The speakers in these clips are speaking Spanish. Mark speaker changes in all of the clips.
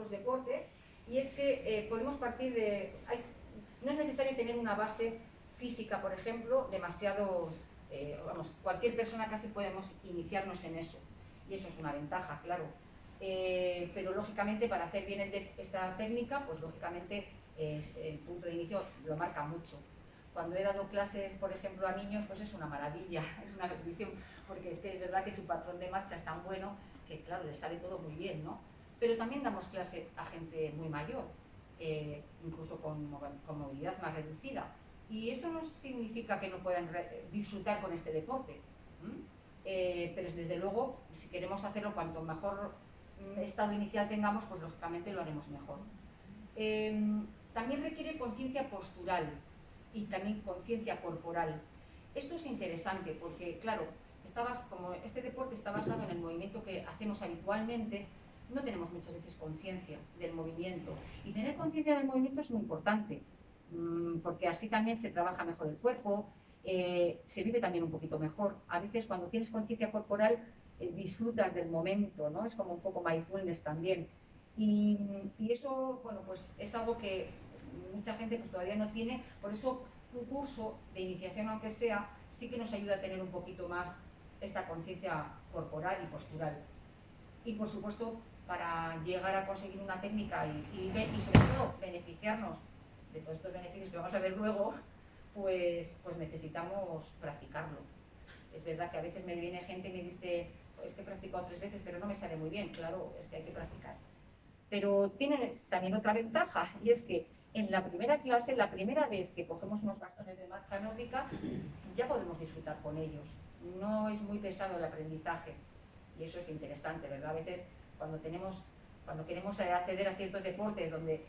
Speaker 1: los deportes, y es que podemos partir de... no es necesario tener una base física, por ejemplo, demasiado... vamos, cualquier persona casi podemos iniciarnos en eso, y eso es una ventaja, claro. Pero lógicamente para hacer bien esta técnica, pues lógicamente el punto de inicio lo marca mucho. Cuando he dado clases, por ejemplo, a niños, pues es una maravilla, es una bendición, porque es que es verdad que su patrón de marcha es tan bueno que, claro, les sale todo muy bien, ¿no? Pero también damos clase a gente muy mayor, incluso con movilidad más reducida. Y eso no significa que no puedan disfrutar con este deporte. Pero desde luego, si queremos hacerlo, cuanto mejor estado inicial tengamos, pues lógicamente lo haremos mejor. También requiere conciencia postural y también conciencia corporal. Esto es interesante porque, claro, como este deporte está basado en el movimiento que hacemos habitualmente, no tenemos muchas veces conciencia del movimiento. Y tener conciencia del movimiento es muy importante, porque así también se trabaja mejor el cuerpo, se vive también un poquito mejor. A veces cuando tienes conciencia corporal disfrutas del momento, ¿no? Es como un poco mindfulness también. Y eso, bueno, pues es algo que mucha gente pues todavía no tiene, por eso un curso de iniciación, aunque sea, sí que nos ayuda a tener un poquito más esta conciencia corporal y postural. Y por supuesto, para llegar a conseguir una técnica y sobre todo beneficiarnos de todos estos beneficios que vamos a ver luego, pues necesitamos practicarlo. Es verdad que a veces me viene gente y me dice, es que he practicado 3 veces, pero no me sale muy bien. Claro, es que hay que practicar. Pero tiene también otra ventaja, y es que en la primera clase, la primera vez que cogemos unos bastones de marcha nórdica, ya podemos disfrutar con ellos. No es muy pesado el aprendizaje, y eso es interesante, ¿verdad? A veces cuando queremos acceder a ciertos deportes donde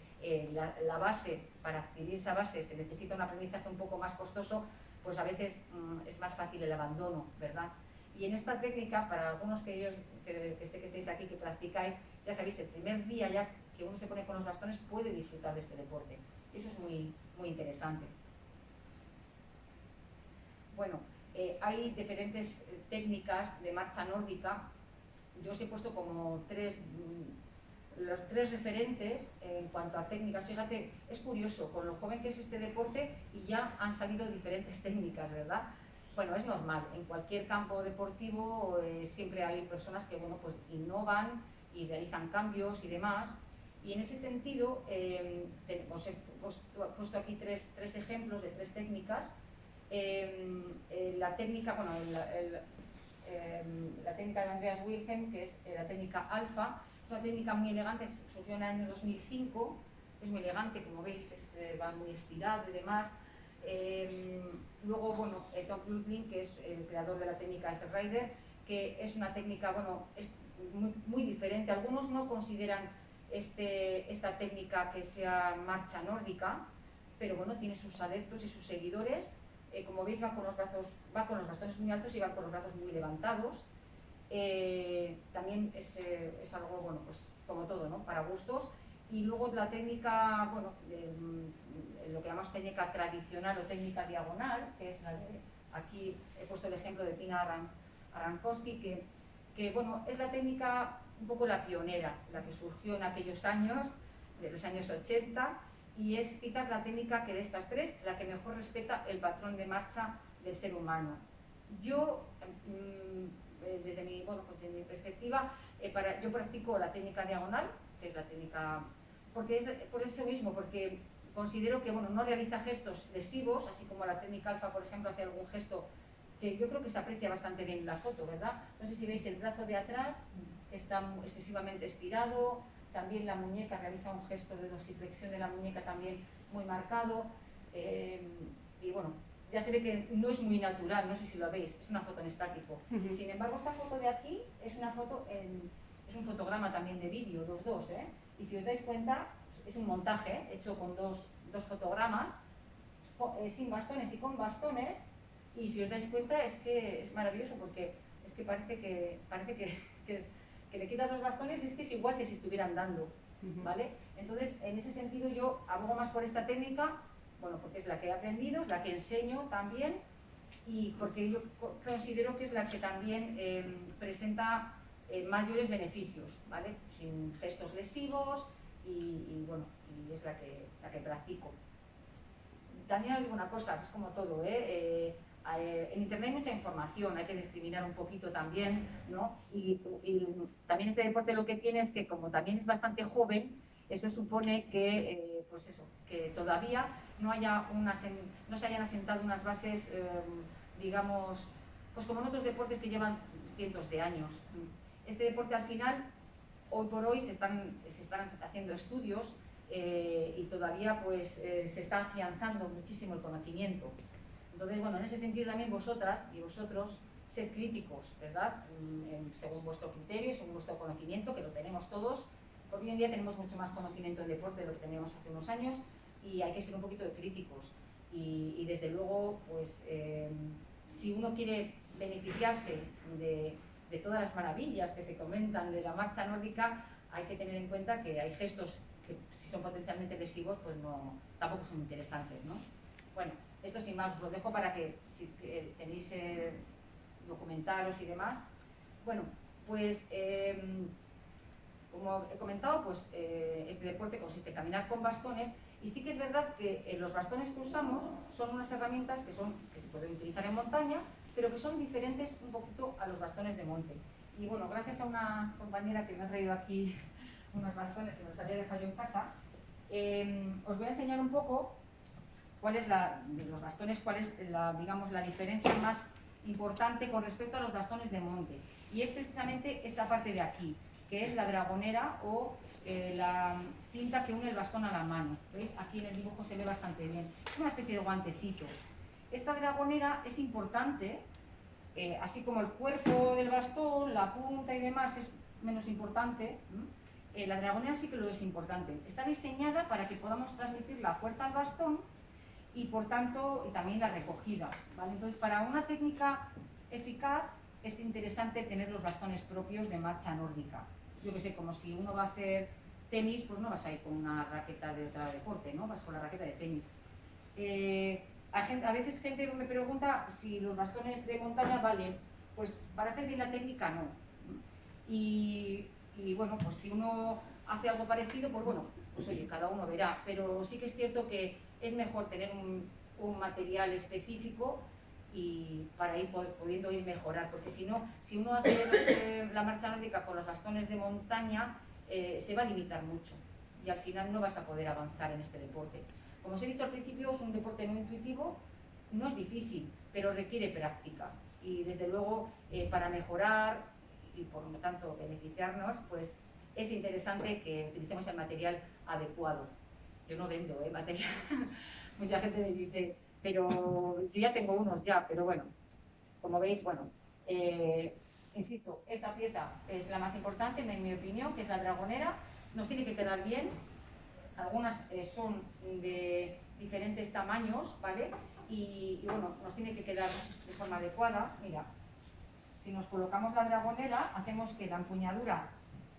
Speaker 1: la base, para adquirir esa base se necesita un aprendizaje un poco más costoso, pues a veces es más fácil el abandono, ¿verdad? Y en esta técnica, para algunos que sé que estáis aquí, que practicáis, ya sabéis, el primer día ya que uno se pone con los bastones puede disfrutar de este deporte. Eso es muy, muy interesante. Bueno, hay diferentes técnicas de marcha nórdica. Yo os he puesto como los 3 referentes en cuanto a técnicas. Fíjate, es curioso, con lo joven que es este deporte, y ya han salido diferentes técnicas, ¿verdad? Bueno, es normal, en cualquier campo deportivo siempre hay personas que, bueno, pues innovan y realizan cambios y demás. Y en ese sentido, os he puesto aquí tres ejemplos de 3 técnicas. La técnica, bueno, la técnica de Andreas Wilhelm, que es la técnica alfa, es una técnica muy elegante, surgió en el año 2005, es muy elegante, como veis, va muy estirado y demás. Luego, bueno, Tom Lutlin, que es el creador de la técnica S-Rider, que es una técnica, bueno, es muy, muy diferente. Algunos no consideran esta técnica que sea marcha nórdica, pero bueno, tiene sus adeptos y sus seguidores. Como veis, va con los bastones muy altos y va con los brazos muy levantados. También es algo, bueno, pues como todo, ¿no? Para gustos. Y luego la técnica, bueno, lo que llamamos técnica tradicional o técnica diagonal, que es la de, aquí he puesto el ejemplo de Tina Arankowski, que bueno, es la técnica un poco la pionera, la que surgió en aquellos años, de los años 80, y es quizás la técnica que de estas 3, la que mejor respeta el patrón de marcha del ser humano. Yo, desde mi perspectiva, yo practico la técnica diagonal, que es la técnica, porque es por eso mismo, porque considero que, bueno, no realiza gestos lesivos, así como la técnica alfa, por ejemplo, hace algún gesto que yo creo que se aprecia bastante bien en la foto, ¿verdad? No sé si veis el brazo de atrás, que está excesivamente estirado, también la muñeca realiza un gesto de dorsiflexión de la muñeca también muy marcado, y bueno, ya se ve que no es muy natural, no sé si lo veis, es una foto en estático. Sin embargo, esta foto de aquí es una foto es un fotograma también de vídeo, los dos, ¿eh? Y si os dais cuenta, es un montaje hecho con dos fotogramas, sin bastones y con bastones, y si os dais cuenta es que es maravilloso, porque es que parece que le quitas los bastones y es que es igual que si estuvieran dando, ¿vale? Entonces, en ese sentido yo abogo más por esta técnica, bueno, porque es la que he aprendido, es la que enseño también, y porque yo considero que es la que también presenta mayores beneficios, ¿vale? Sin gestos lesivos, y bueno, y es la que practico. También os digo una cosa, es como todo, en internet hay mucha información, hay que discriminar un poquito también, ¿no? Y también este deporte lo que tiene es que como también es bastante joven, eso supone que, pues eso, que todavía no se hayan asentado unas bases, digamos, pues como en otros deportes que llevan cientos de años. Este deporte al final, hoy por hoy se están haciendo estudios y todavía pues se está afianzando muchísimo el conocimiento. Entonces, bueno, en ese sentido también vosotras y vosotros sed críticos, ¿verdad? Según vuestro criterio y según vuestro conocimiento, que lo tenemos todos, porque hoy en día tenemos mucho más conocimiento del deporte de lo que teníamos hace unos años y hay que ser un poquito de críticos. Y desde luego, pues, si uno quiere beneficiarse de todas las maravillas que se comentan de la marcha nórdica, hay que tener en cuenta que hay gestos que si son potencialmente lesivos, pues no, tampoco son interesantes, ¿no? Bueno, esto sin más, os lo dejo para que si tenéis documentaros y demás. Bueno, pues como he comentado, pues este deporte consiste en caminar con bastones y sí que es verdad que los bastones que usamos son unas herramientas que se pueden utilizar en montaña, pero que son diferentes un poquito a los bastones de monte. Y bueno, gracias a una compañera que me ha traído aquí unos bastones que me los había dejado yo en casa, os voy a enseñar un poco cuál es de los bastones, cuál es digamos, la diferencia más importante con respecto a los bastones de monte. Y es precisamente esta parte de aquí, que es la dragonera o la cinta que une el bastón a la mano. ¿Veis? Aquí en el dibujo se ve bastante bien. Es una especie de guantecito. Esta dragonera es importante, así como el cuerpo del bastón, la punta y demás es menos importante. La dragonera sí que lo es importante. Está diseñada para que podamos transmitir la fuerza al bastón y por tanto, y también la recogida, ¿vale? Entonces, para una técnica eficaz es interesante tener los bastones propios de marcha nórdica. Yo que sé, como si uno va a hacer tenis, pues no vas a ir con una raqueta de otro deporte, ¿no? Vas con la raqueta de tenis. A veces gente me pregunta si los bastones de montaña valen. Pues para hacer bien la técnica, no. Y bueno, pues si uno hace algo parecido, pues bueno, pues oye, cada uno verá. Pero sí que es cierto que es mejor tener un material específico y para ir pudiendo ir mejorar, porque si no, si uno hace la marcha nórdica con los bastones de montaña, se va a limitar mucho y al final no vas a poder avanzar en este deporte. Como os he dicho al principio, es un deporte muy intuitivo, no es difícil, pero requiere práctica y desde luego para mejorar y por lo tanto beneficiarnos, pues es interesante que utilicemos el material adecuado. Yo no vendo material, mucha gente me dice, pero yo ya tengo unos ya, pero bueno, como veis, bueno, insisto, esta pieza es la más importante en mi opinión, que es la dragonera, nos tiene que quedar bien, algunas son de diferentes tamaños, ¿vale? Y bueno, nos tiene que quedar de forma adecuada. Mira, si nos colocamos la dragonera, hacemos que la empuñadura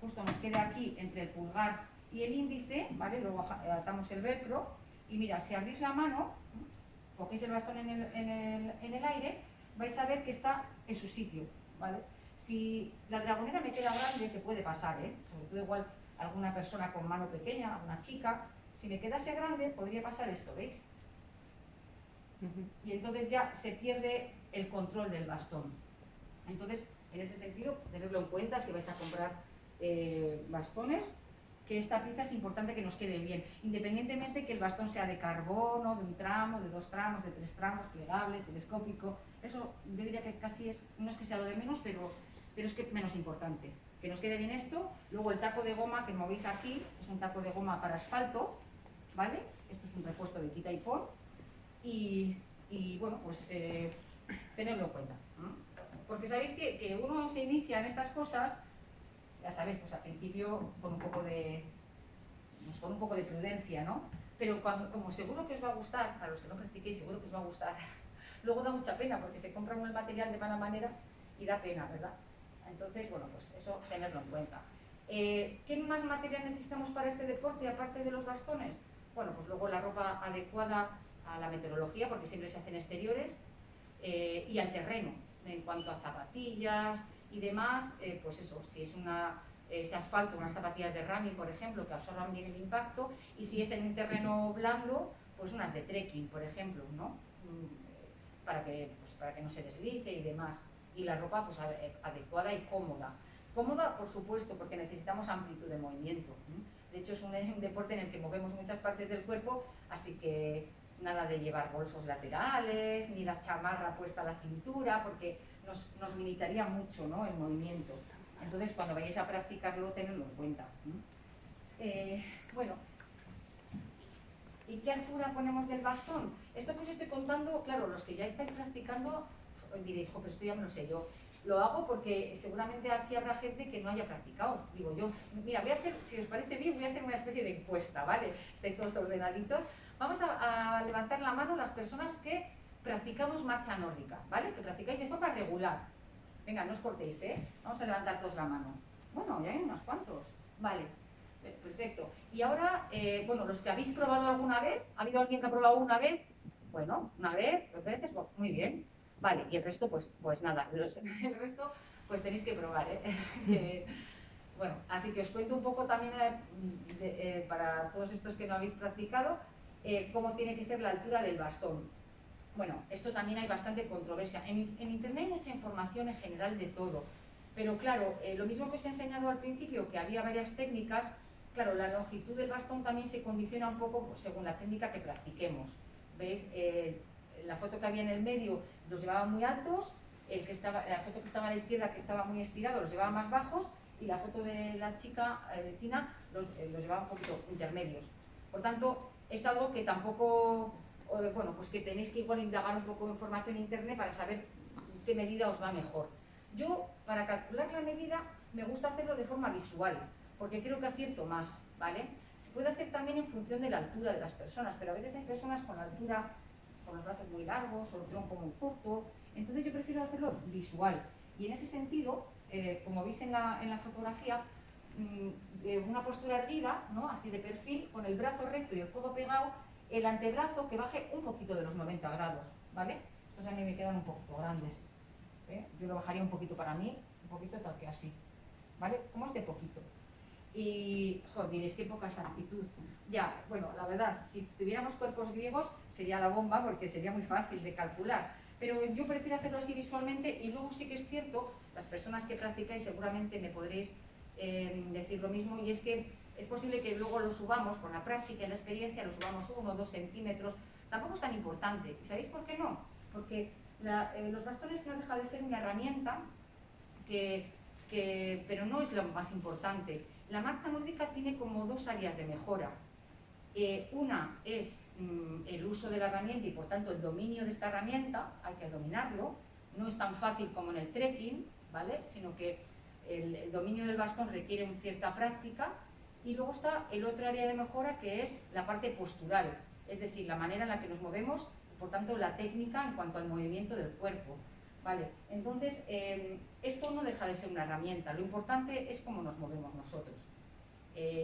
Speaker 1: justo nos quede aquí entre el pulgar y el índice, ¿vale? Luego atamos el velcro y mira, si abrís la mano, cogéis el bastón en el aire, vais a ver que está en su sitio, ¿vale? Si la dragonera me queda grande, que puede pasar, sobre todo igual alguna persona con mano pequeña, una chica, si me quedase grande podría pasar esto, ¿veis? Y entonces ya se pierde el control del bastón. Entonces, en ese sentido, tenerlo en cuenta si vais a comprar bastones, que esta pieza es importante que nos quede bien, independientemente que el bastón sea de carbono, de un tramo, de 2 tramos, de 3 tramos, plegable, telescópico. Eso yo diría que casi no es que sea lo de menos, pero es que menos importante. Que nos quede bien esto. Luego el taco de goma que movéis aquí, es un taco de goma para asfalto, ¿vale? Esto es un repuesto de quita y pon. Y bueno, pues tenedlo en cuenta, ¿no? Porque sabéis que uno se inicia en estas cosas, ya sabéis, pues al principio con un poco de prudencia, ¿no? Pero como seguro que os va a gustar, a los que no practiquéis seguro que os va a gustar, luego da mucha pena porque se compran el material de mala manera y da pena, ¿verdad? Entonces, bueno, pues eso tenerlo en cuenta. ¿Qué más material necesitamos para este deporte aparte de los bastones? Bueno, pues luego la ropa adecuada a la meteorología, porque siempre se hacen exteriores, y al terreno, en cuanto a zapatillas y demás, pues eso, si es una ese asfalto, unas zapatillas de running, por ejemplo, que absorban bien el impacto, y si es en un terreno blando, pues unas de trekking, por ejemplo, ¿no? Para que no se deslice y demás. Y la ropa pues adecuada y cómoda. Cómoda, por supuesto, porque necesitamos amplitud de movimiento. De hecho, es un deporte en el que movemos muchas partes del cuerpo, así que nada de llevar bolsos laterales, ni la chamarra puesta a la cintura, porque nos limitaría mucho, ¿no?, el movimiento. Entonces, cuando vayáis a practicarlo, tenedlo en cuenta. Bueno, ¿y qué altura ponemos del bastón? Esto que os estoy contando, claro, los que ya estáis practicando, diréis, jo, pero esto ya me lo sé yo. Lo hago porque seguramente aquí habrá gente que no haya practicado, digo yo. Mira, voy a hacer, si os parece bien, voy a hacer una especie de encuesta, ¿vale? Estáis todos ordenaditos. Vamos a levantar la mano las personas que practicamos marcha nórdica, ¿vale? Que practicáis de forma regular. Venga, no os cortéis, ¿eh? Vamos a levantar todos la mano. Bueno, ya hay unos cuantos. Vale, perfecto. Y ahora, bueno, los que habéis probado alguna vez, ¿ha habido alguien que ha probado una vez? Bueno, una vez, dos veces, pues, muy bien. Vale, y el resto, pues nada, el resto, pues tenéis que probar, ¿eh? Bueno, así que os cuento un poco también para todos estos que no habéis practicado, cómo tiene que ser la altura del bastón. Bueno, esto también hay bastante controversia. En internet hay mucha información en general de todo, pero claro, lo mismo que os he enseñado al principio, que había varias técnicas, claro, la longitud del bastón también se condiciona un poco según la técnica que practiquemos. ¿Veis? La foto que había en el medio los llevaba muy altos, la foto que estaba a la izquierda, que estaba muy estirado, los llevaba más bajos, y la foto de la chica vecina los llevaba un poquito intermedios. Por tanto, es algo que tampoco, bueno, pues que tenéis que igual indagar un poco de información en internet para saber qué medida os va mejor. Yo, para calcular la medida, me gusta hacerlo de forma visual, porque creo que acierto más, ¿vale? Se puede hacer también en función de la altura de las personas, pero a veces hay personas con altura, con los brazos muy largos o el tronco muy corto, entonces yo prefiero hacerlo visual. Y en ese sentido, como veis en la fotografía, una postura erguida, ¿no?, así de perfil, con el brazo recto y el codo pegado, el antebrazo que baje un poquito de los 90 grados, ¿vale? Estos a mí me quedan un poquito grandes, ¿eh? Yo lo bajaría un poquito para mí, un poquito tal que así, ¿vale? Como este poquito. Y, joder, diréis qué poca exactitud. Ya, bueno, la verdad, si tuviéramos cuerpos griegos sería la bomba porque sería muy fácil de calcular. Pero yo prefiero hacerlo así visualmente, y luego sí que es cierto, las personas que practicáis seguramente me podréis decir lo mismo, y es que es posible que luego lo subamos con la práctica y la experiencia, lo subamos 1 o 2 centímetros. Tampoco es tan importante. ¿Y sabéis por qué no? Porque los bastones no deja de ser una herramienta pero no es lo más importante. La marcha nórdica tiene como 2 áreas de mejora. Una es el uso de la herramienta y por tanto el dominio de esta herramienta, hay que dominarlo, no es tan fácil como en el trekking, ¿vale? Sino que el dominio del bastón requiere una cierta práctica. Y luego está el otro área de mejora, que es la parte postural, es decir, la manera en la que nos movemos, por tanto la técnica en cuanto al movimiento del cuerpo. Vale, entonces esto no deja de ser una herramienta, lo importante es cómo nos movemos nosotros.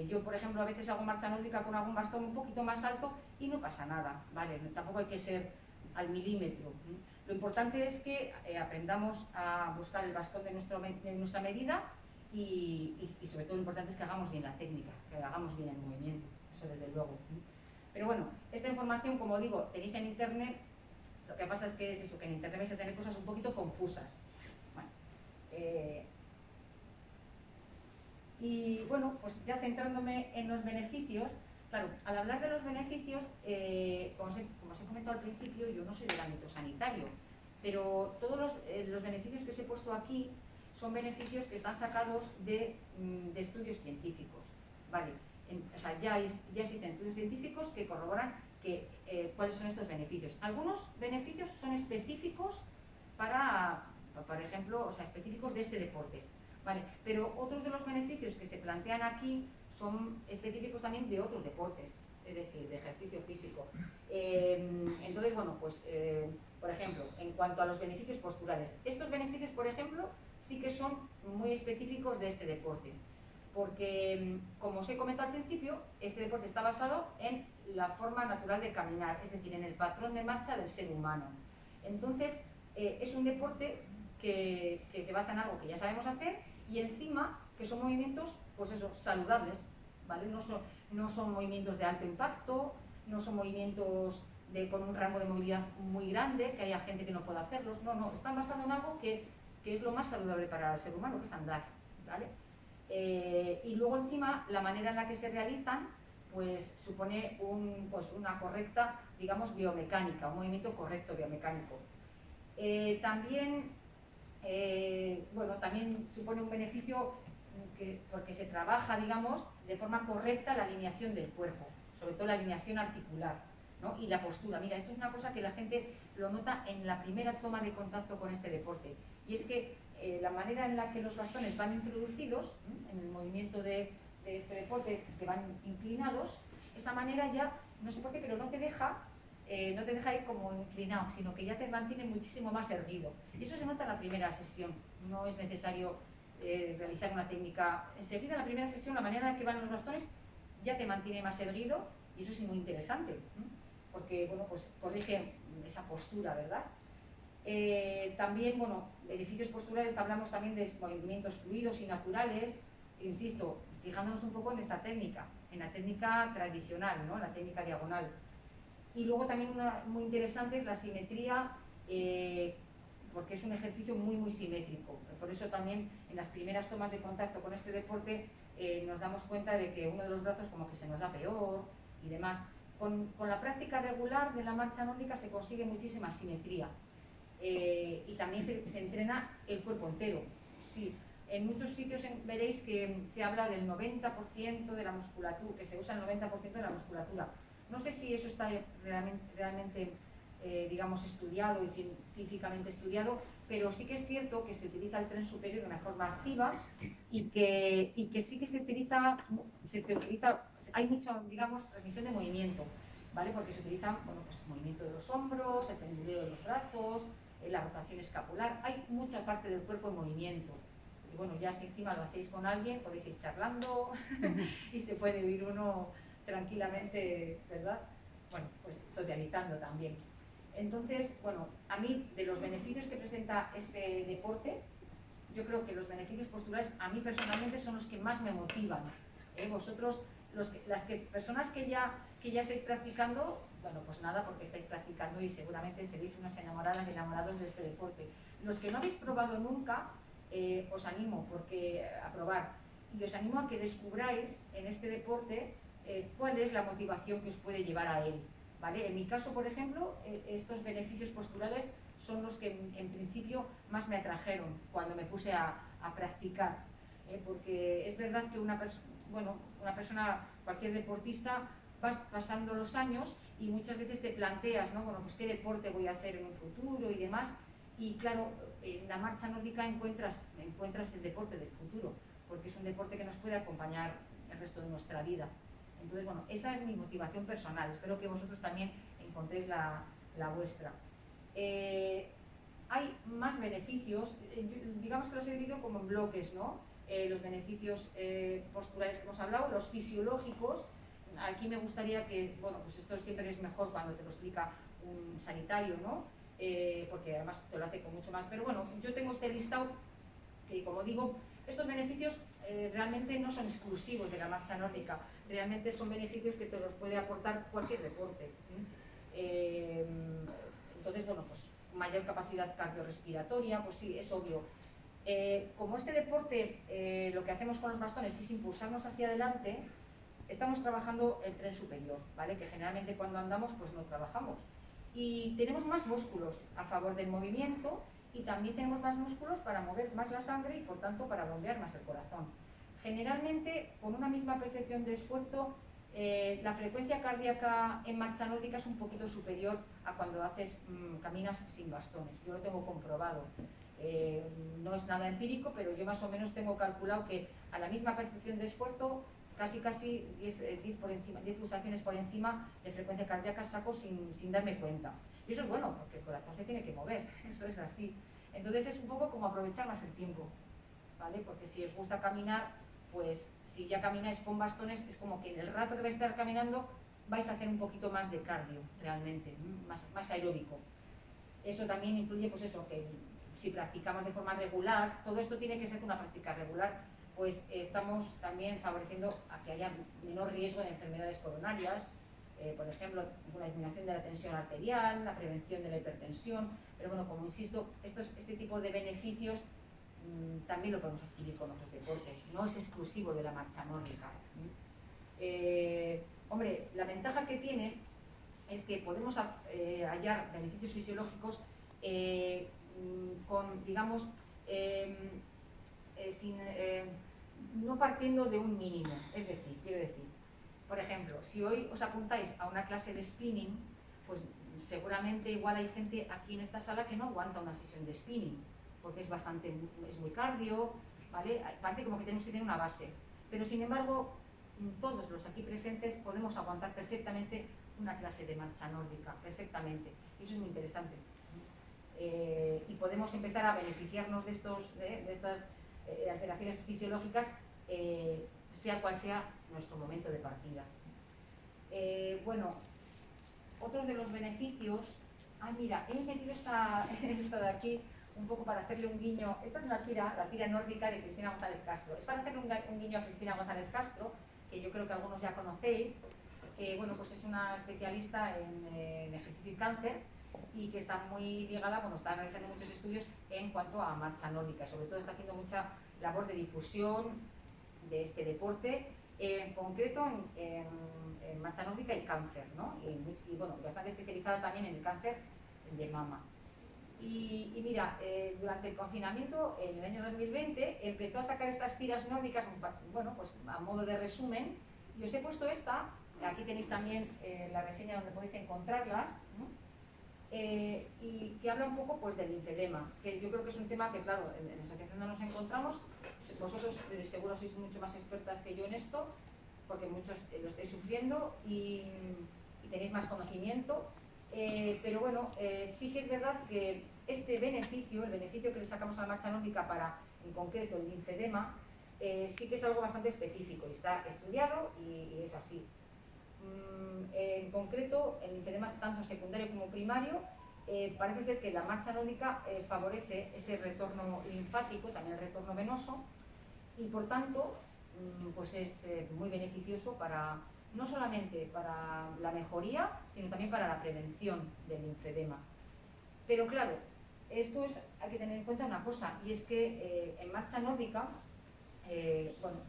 Speaker 1: Yo, por ejemplo, a veces hago marcha nórdica con algún bastón un poquito más alto y no pasa nada, ¿vale? Tampoco hay que ser al milímetro. Lo importante es que aprendamos a buscar el bastón de nuestra medida y sobre todo lo importante es que hagamos bien la técnica, que hagamos bien el movimiento, eso desde luego. Pero bueno, esta información, como digo, tenéis en internet. Lo que pasa es que es eso, que en internet vais a tener cosas un poquito confusas. Bueno, y bueno, pues ya centrándome en los beneficios, claro, al hablar de los beneficios, como os he comentado al principio, yo no soy del ámbito sanitario, pero todos los beneficios que os he puesto aquí son beneficios que están sacados de estudios científicos, ¿vale? O sea, ya existen estudios científicos que corroboran cuáles son estos beneficios. Algunos beneficios son específicos para, por ejemplo, o sea, específicos de este deporte, ¿vale? Pero otros de los beneficios que se plantean aquí son específicos también de otros deportes, es decir, de ejercicio físico. Entonces, bueno, pues, por ejemplo, en cuanto a los beneficios posturales, estos beneficios, por ejemplo, sí que son muy específicos de este deporte. Porque, como os he comentado al principio, este deporte está basado en la forma natural de caminar, es decir, en el patrón de marcha del ser humano. Entonces, es un deporte que se basa en algo que ya sabemos hacer, y encima que son movimientos, pues eso, saludables, ¿vale? No son movimientos de alto impacto, no son movimientos con un rango de movilidad muy grande, que haya gente que no pueda hacerlos, no, están basados en algo que es lo más saludable para el ser humano, que es andar, ¿vale? Y luego encima, la manera en la que se realizan, pues supone una correcta, digamos, biomecánica, un movimiento correcto biomecánico. También supone un beneficio porque se trabaja, digamos, de forma correcta la alineación del cuerpo, sobre todo la alineación articular, ¿no? Y la postura. Mira, esto es una cosa que la gente lo nota en la primera toma de contacto con este deporte, y es que la manera en la que los bastones van introducidos en el movimiento de este deporte, que van inclinados, esa manera ya, no sé por qué, pero no te deja ir como inclinado, sino que ya te mantiene muchísimo más erguido. Y eso se nota en la primera sesión. No es necesario realizar una técnica. Enseguida, en la primera sesión, la manera en la que van los bastones ya te mantiene más erguido, y eso es muy interesante, porque bueno, pues corrige esa postura, ¿verdad? También, bueno, beneficios posturales, hablamos también de movimientos fluidos y naturales, insisto, fijándonos un poco en esta técnica, en la técnica tradicional, ¿no? La técnica diagonal. Y luego también una muy interesante es la simetría, porque es un ejercicio muy, muy simétrico. Por eso también en las primeras tomas de contacto con este deporte nos damos cuenta de que uno de los brazos como que se nos da peor y demás. Con la práctica regular de la marcha nórdica se consigue muchísima simetría. Y también se entrena el cuerpo entero. Sí, en muchos sitios veréis que se habla del 90% de la musculatura, que se usa el 90% de la musculatura. No sé si eso está realmente digamos, estudiado y científicamente estudiado, pero sí que es cierto que se utiliza el tren superior de una forma activa y que sí que se utiliza, hay mucha, digamos, transmisión de movimiento, ¿vale? Porque se utiliza, bueno, pues el movimiento de los hombros, el penduleo de los brazos, la rotación escapular, hay mucha parte del cuerpo en movimiento. Y bueno, ya si encima lo hacéis con alguien, podéis ir charlando y se puede oír uno tranquilamente, ¿verdad? Bueno, pues socializando también. Entonces, bueno, a mí, de los beneficios que presenta este deporte, yo creo que los beneficios posturales, a mí personalmente, son los que más me motivan. Vosotros, personas que ya estáis practicando, bueno, pues nada, porque estáis practicando y seguramente seréis unas enamoradas y enamorados de este deporte. Los que no habéis probado nunca, os animo a probar, y os animo a que descubráis en este deporte cuál es la motivación que os puede llevar a él, ¿vale? En mi caso, por ejemplo, estos beneficios posturales son los que en principio más me atrajeron cuando me puse a practicar, porque es verdad que una persona, cualquier deportista, vas pasando los años y muchas veces te planteas, ¿no? Bueno, pues qué deporte voy a hacer en un futuro y demás, y claro, en la marcha nórdica encuentras el deporte del futuro, porque es un deporte que nos puede acompañar el resto de nuestra vida. Entonces, bueno, esa es mi motivación personal. Espero que vosotros también encontréis la vuestra. Hay más beneficios, digamos que los he dividido como en bloques, ¿no? Los beneficios posturales que hemos hablado, los fisiológicos. Aquí me gustaría que, bueno, pues esto siempre es mejor cuando te lo explica un sanitario, ¿no? Porque además te lo hace con mucho más. Pero bueno, yo tengo este listado que, como digo, estos beneficios realmente no son exclusivos de la marcha nórdica, realmente son beneficios que te los puede aportar cualquier deporte. Entonces, bueno, pues mayor capacidad cardiorrespiratoria, pues sí, es obvio. Como este deporte, lo que hacemos con los bastones es impulsarnos hacia adelante, estamos trabajando el tren superior, ¿vale? Que generalmente cuando andamos pues no trabajamos. Y tenemos más músculos a favor del movimiento, y también tenemos más músculos para mover más la sangre y por tanto para bombear más el corazón. Generalmente, con una misma percepción de esfuerzo, la frecuencia cardíaca en marcha nórdica es un poquito superior a cuando caminas sin bastones. Yo lo tengo comprobado. No es nada empírico, pero yo más o menos tengo calculado que a la misma percepción de esfuerzo, casi 10 pulsaciones por encima de frecuencia cardíaca saco sin darme cuenta. Y eso es bueno, porque el corazón se tiene que mover, eso es así. Entonces es un poco como aprovechar más el tiempo, ¿vale? Porque si os gusta caminar, pues si ya camináis con bastones, es como que en el rato que vais a estar caminando vais a hacer un poquito más de cardio, realmente, más aeróbico. Eso también influye, pues eso, que si practicamos de forma regular, todo esto tiene que ser una práctica regular, pues estamos también favoreciendo a que haya menor riesgo de enfermedades coronarias, por ejemplo, la disminución de la tensión arterial, la prevención de la hipertensión, pero bueno, como insisto, este tipo de beneficios también lo podemos adquirir con otros deportes, no es exclusivo de la marcha nórdica. Hombre, la ventaja que tiene es que podemos hallar beneficios fisiológicos con, digamos, no partiendo de un mínimo, es decir, quiero decir, por ejemplo, si hoy os apuntáis a una clase de spinning, pues seguramente igual hay gente aquí en esta sala que no aguanta una sesión de spinning, porque es muy cardio, ¿vale? Parece como que tenemos que tener una base, pero sin embargo, todos los aquí presentes podemos aguantar perfectamente una clase de marcha nórdica, perfectamente, y eso es muy interesante. Y podemos empezar a beneficiarnos de estas alteraciones fisiológicas, sea cual sea nuestro momento de partida. Bueno, otros de los beneficios... mira, he metido esta de aquí un poco para hacerle un guiño. Esta es la tira nórdica de Cristina González Castro. Es para hacerle un guiño a Cristina González Castro, que yo creo que algunos ya conocéis, que bueno, pues es una especialista en ejercicio y cáncer, y que está muy ligada, bueno, está realizando muchos estudios en cuanto a marcha nórdica, sobre todo está haciendo mucha labor de difusión de este deporte, en concreto en marcha nórdica y cáncer, ¿no? Y bueno, bastante especializada también en el cáncer de mama. Y mira, durante el confinamiento, en el año 2020, empezó a sacar estas tiras nórdicas, bueno, pues a modo de resumen, y os he puesto esta, aquí tenéis también la reseña donde podéis encontrarlas, ¿no? Y que habla un poco pues del linfedema, que yo creo que es un tema que, claro, en la asociación donde nos encontramos, vosotros seguro sois mucho más expertas que yo en esto, porque muchos lo estáis sufriendo y tenéis más conocimiento, pero bueno, sí que es verdad que este beneficio, el beneficio que le sacamos a la marcha nórdica para, en concreto, el linfedema, sí que es algo bastante específico y está estudiado y es así. En concreto, el linfedema tanto secundario como primario, parece ser que la marcha nórdica favorece ese retorno linfático, también el retorno venoso, y por tanto pues es muy beneficioso para, no solamente para la mejoría, sino también para la prevención del linfedema. Pero claro, hay que tener en cuenta una cosa, y es que en marcha nórdica, bueno,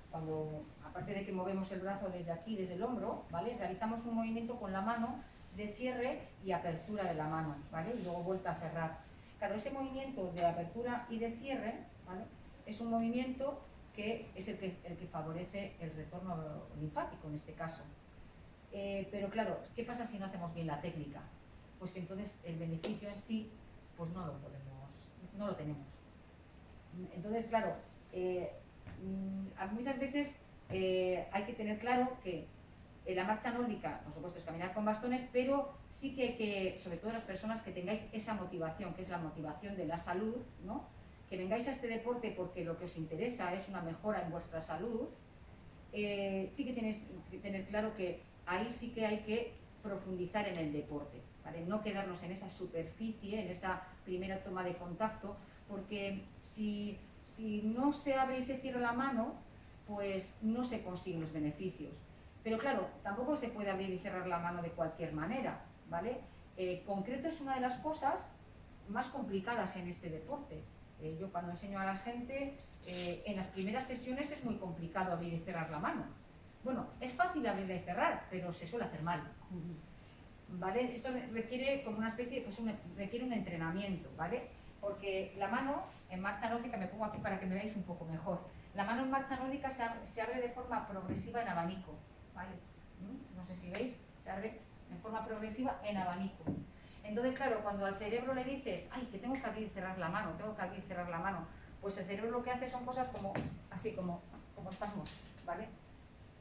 Speaker 1: cuando, aparte de que movemos el brazo desde aquí, desde el hombro, ¿vale? Realizamos un movimiento con la mano de cierre y apertura de la mano, ¿vale? Y luego vuelta a cerrar. Claro, ese movimiento de apertura y de cierre, ¿vale? Es un movimiento que es el que favorece el retorno linfático en este caso. Pero claro, ¿qué pasa si no hacemos bien la técnica? Pues que entonces el beneficio en sí, pues no lo tenemos. Entonces, claro, muchas veces hay que tener claro que la marcha nórdica, por supuesto, es caminar con bastones, pero sí que sobre todo las personas que tengáis esa motivación, que es la motivación de la salud, ¿no? Que vengáis a este deporte porque lo que os interesa es una mejora en vuestra salud, sí que tenéis que tener claro que ahí sí que hay que profundizar en el deporte, ¿vale? No quedarnos en esa superficie, en esa primera toma de contacto, porque si no se abre y se cierra la mano, pues no se consiguen los beneficios. Pero claro, tampoco se puede abrir y cerrar la mano de cualquier manera, ¿vale? Concreto es una de las cosas más complicadas en este deporte. Yo cuando enseño a la gente, en las primeras sesiones es muy complicado abrir y cerrar la mano. Bueno, es fácil abrirla y cerrar, pero se suele hacer mal, ¿vale? Esto requiere como una especie, pues requiere un entrenamiento, ¿vale? Porque la mano en marcha nórdica, me pongo aquí para que me veáis un poco mejor, la mano en marcha nórdica se abre de forma progresiva en abanico, ¿vale? No sé si veis, se abre en forma progresiva en abanico. Entonces, claro, cuando al cerebro le dices, ay, que tengo que abrir y cerrar la mano, pues el cerebro lo que hace son cosas como, así, como espasmos, ¿vale?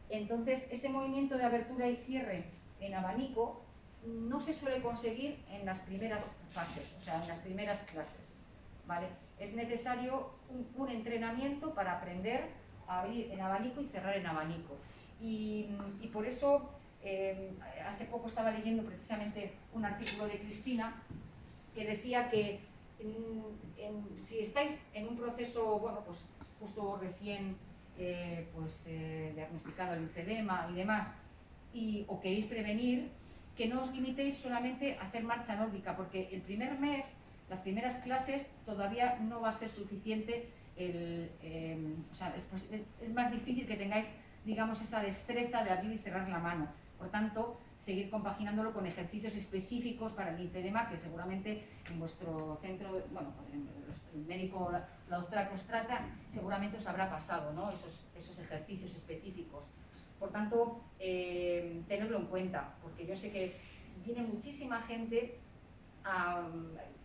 Speaker 1: Entonces, ese movimiento de abertura y cierre en abanico no se suele conseguir en las primeras fases, o sea, en las primeras clases, ¿vale? Es necesario un entrenamiento para aprender a abrir en abanico y cerrar en abanico. Y por eso, hace poco estaba leyendo precisamente un artículo de Cristina que decía que si estáis en un proceso, bueno, pues justo recién diagnosticado el linfedema y demás, o queréis prevenir, que no os limitéis solamente a hacer marcha nórdica, porque el primer mes, las primeras clases, todavía no va a ser suficiente. Es más difícil que tengáis, digamos, esa destreza de abrir y cerrar la mano. Por tanto, seguir compaginándolo con ejercicios específicos para el linfedema, que seguramente en vuestro centro, bueno, el médico, la doctora que os trata, seguramente os habrá pasado, ¿no? Esos ejercicios específicos. Por tanto, tenedlo en cuenta, porque yo sé que viene muchísima gente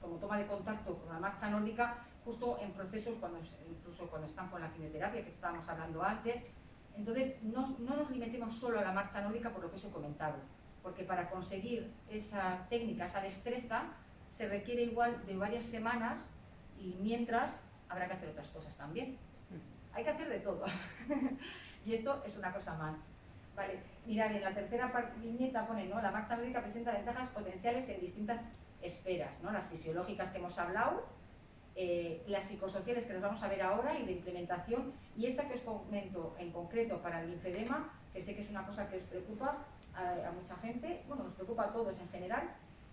Speaker 1: como toma de contacto con la marcha nórdica justo en procesos, incluso cuando están con la quimioterapia, que estábamos hablando antes. Entonces, no nos limitemos solo a la marcha nórdica por lo que os he comentado, porque para conseguir esa técnica, esa destreza, se requiere igual de varias semanas, y mientras habrá que hacer otras cosas también. Hay que hacer de todo. Y esto es una cosa más. Vale, mirad, en la tercera viñeta pone, ¿no? La marcha nórdica presenta ventajas potenciales en distintas esferas, ¿no? Las fisiológicas que hemos hablado, las psicosociales que las vamos a ver ahora y de implementación, y esta que os comento en concreto para el linfedema, que sé que es una cosa que os preocupa a mucha gente, bueno, nos preocupa a todos en general,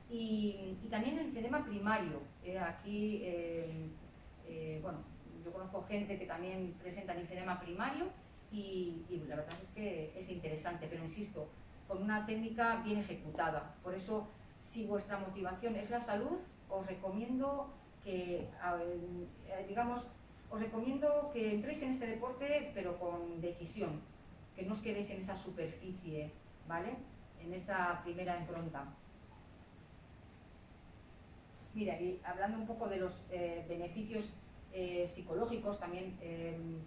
Speaker 1: y también el linfedema primario. Bueno, yo conozco gente que también presenta linfedema primario, y la verdad es que es interesante, pero insisto, con una técnica bien ejecutada. Por eso, si vuestra motivación es la salud, os recomiendo que, entréis en este deporte, pero con decisión, que no os quedéis en esa superficie, ¿vale? En esa primera impronta. Mira, y hablando un poco de los beneficios psicológicos, también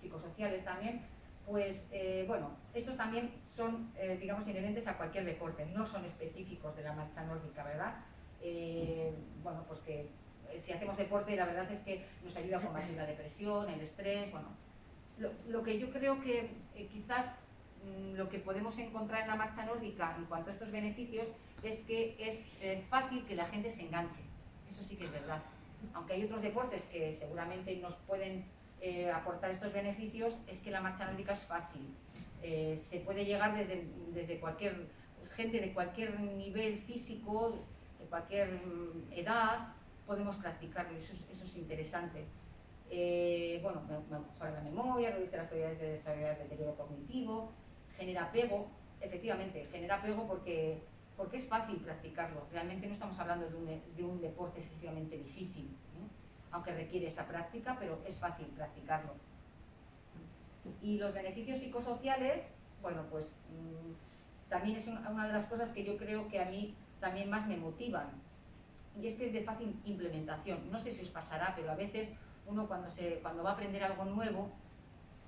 Speaker 1: psicosociales también, pues bueno, estos también son, digamos, inherentes a cualquier deporte, no son específicos de la marcha nórdica, ¿verdad? Bueno, pues que si hacemos deporte, la verdad es que nos ayuda a combatir la depresión, el estrés, bueno. Lo que yo creo que quizás lo que podemos encontrar en la marcha nórdica en cuanto a estos beneficios es que es fácil que la gente se enganche, eso sí que es verdad. Aunque hay otros deportes que seguramente nos pueden aportar estos beneficios, es que la marcha nórdica es fácil. Se puede llegar desde cualquier gente, de cualquier nivel físico, de cualquier edad, podemos practicarlo, eso es interesante. Bueno, mejora la memoria, reduce las probabilidades de desarrollar el deterioro cognitivo, genera apego, efectivamente, genera apego porque es fácil practicarlo. Realmente no estamos hablando de un deporte excesivamente difícil, ¿eh? Aunque requiere esa práctica, pero es fácil practicarlo. Y los beneficios psicosociales, bueno, pues también es una de las cosas que yo creo que a mí también más me motivan, y es que es de fácil implementación. No sé si os pasará, pero a veces uno cuando va a aprender algo nuevo,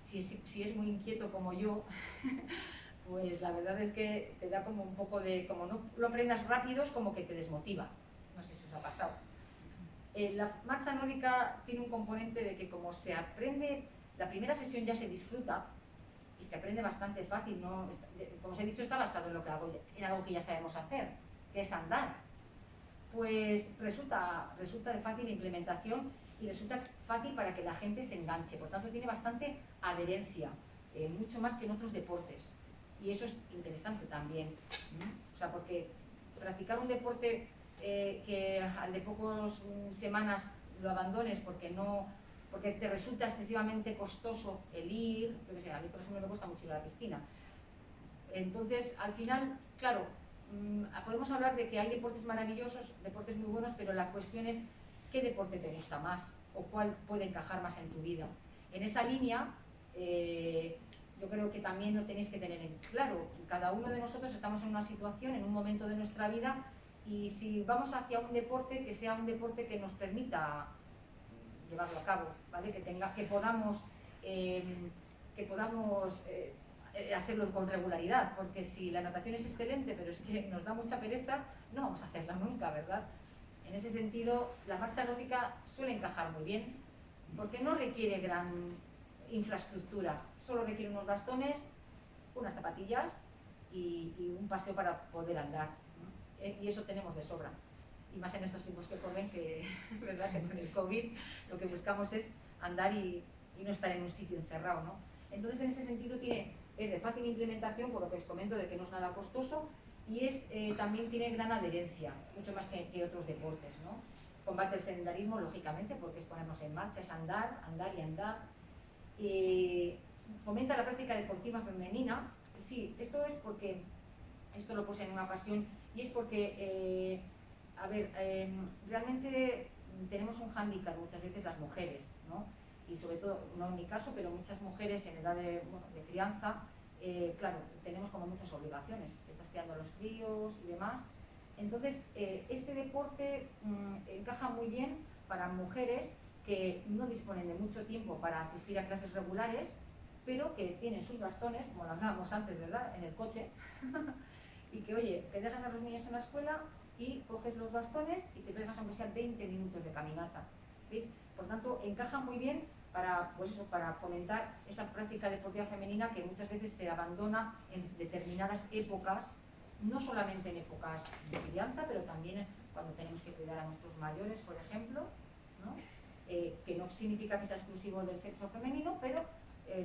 Speaker 1: si es muy inquieto como yo, pues la verdad es que te da como un poco de, como no lo aprendas rápido, es como que te desmotiva. No sé si os ha pasado. La marcha nórdica tiene un componente de que como se aprende, la primera sesión ya se disfruta y se aprende bastante fácil, ¿no? Como os he dicho, está basado en en algo que ya sabemos hacer, que es andar. Pues resulta de fácil implementación y resulta fácil para que la gente se enganche. Por tanto, tiene bastante adherencia, mucho más que en otros deportes. Y eso es interesante también. O sea, porque practicar un deporte que al de pocas semanas lo abandones porque te resulta excesivamente costoso el ir, a mí por ejemplo me cuesta mucho ir a la piscina. Entonces, al final, claro, podemos hablar de que hay deportes maravillosos, deportes muy buenos, pero la cuestión es qué deporte te gusta más o cuál puede encajar más en tu vida. En esa línea, yo creo que también lo tenéis que tener en claro. Cada uno de nosotros estamos en una situación, en un momento de nuestra vida, y si vamos hacia un deporte, que sea un deporte que nos permita llevarlo a cabo, ¿vale? Que podamos hacerlo con regularidad, porque si la natación es excelente, pero es que nos da mucha pereza, no vamos a hacerla nunca, ¿verdad? En ese sentido, la marcha nórdica suele encajar muy bien, porque no requiere gran infraestructura, solo requiere unos bastones, unas zapatillas y un paseo para poder andar, ¿no? Y eso tenemos de sobra. Y más en estos tiempos que corren, que, ¿verdad? Que con el COVID lo que buscamos es andar y no estar en un sitio encerrado, ¿no? Entonces, en ese sentido, es de fácil implementación, por lo que os comento de que no es nada costoso, y también tiene gran adherencia, mucho más que otros deportes, ¿no? Combate el sedentarismo, lógicamente, porque es ponernos en marcha, es andar, andar y andar. Fomenta la práctica deportiva femenina. Sí, esto es porque, esto lo puse en una ocasión, y es porque, a ver, realmente tenemos un hándicap muchas veces las mujeres, ¿no? Y sobre todo, no en mi caso, pero muchas mujeres en edad de crianza, claro, tenemos como muchas obligaciones, se estás criando a los críos y demás. Entonces, este deporte encaja muy bien para mujeres que no disponen de mucho tiempo para asistir a clases regulares, pero que tienen sus bastones, como lo hablábamos antes, ¿verdad?, en el coche, y que, oye, te dejas a los niños en la escuela y coges los bastones y te pegas aunque sea 20 minutos de caminata, ¿veis? Por tanto, encaja muy bien para, pues eso, para fomentar esa práctica deportiva femenina que muchas veces se abandona en determinadas épocas, no solamente en épocas de crianza, pero también cuando tenemos que cuidar a nuestros mayores, por ejemplo, ¿no? Que no significa que sea exclusivo del sexo femenino, pero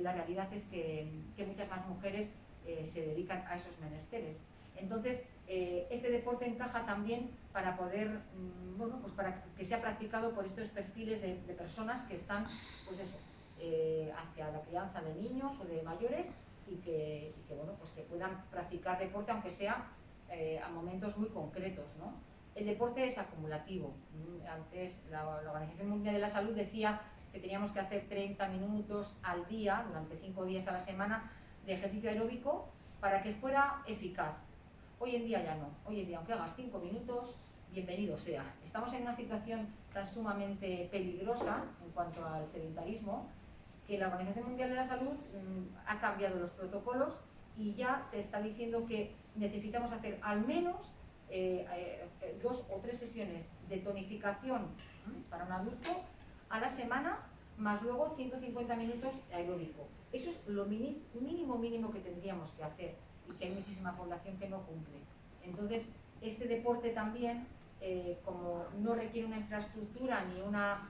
Speaker 1: la realidad es que muchas más mujeres se dedican a esos menesteres. Entonces, este deporte encaja también para poder, bueno, pues para que sea practicado por estos perfiles de personas que están, pues eso, hacia la crianza de niños o de mayores y que, bueno, pues que puedan practicar deporte, aunque sea a momentos muy concretos, ¿no? El deporte es acumulativo. Antes la Organización Mundial de la Salud decía que teníamos que hacer 30 minutos al día, durante 5 días a la semana, de ejercicio aeróbico para que fuera eficaz. Hoy en día ya no. Hoy en día, aunque hagas 5 minutos, bienvenido sea. Estamos en una situación tan sumamente peligrosa en cuanto al sedentarismo que la Organización Mundial de la Salud ha cambiado los protocolos y ya te está diciendo que necesitamos hacer al menos 2 o 3 sesiones de tonificación para un adulto a la semana, más luego 150 minutos aeróbico. Eso es lo mínimo que tendríamos que hacer y que hay muchísima población que no cumple. Entonces, este deporte también, como no requiere una infraestructura ni una,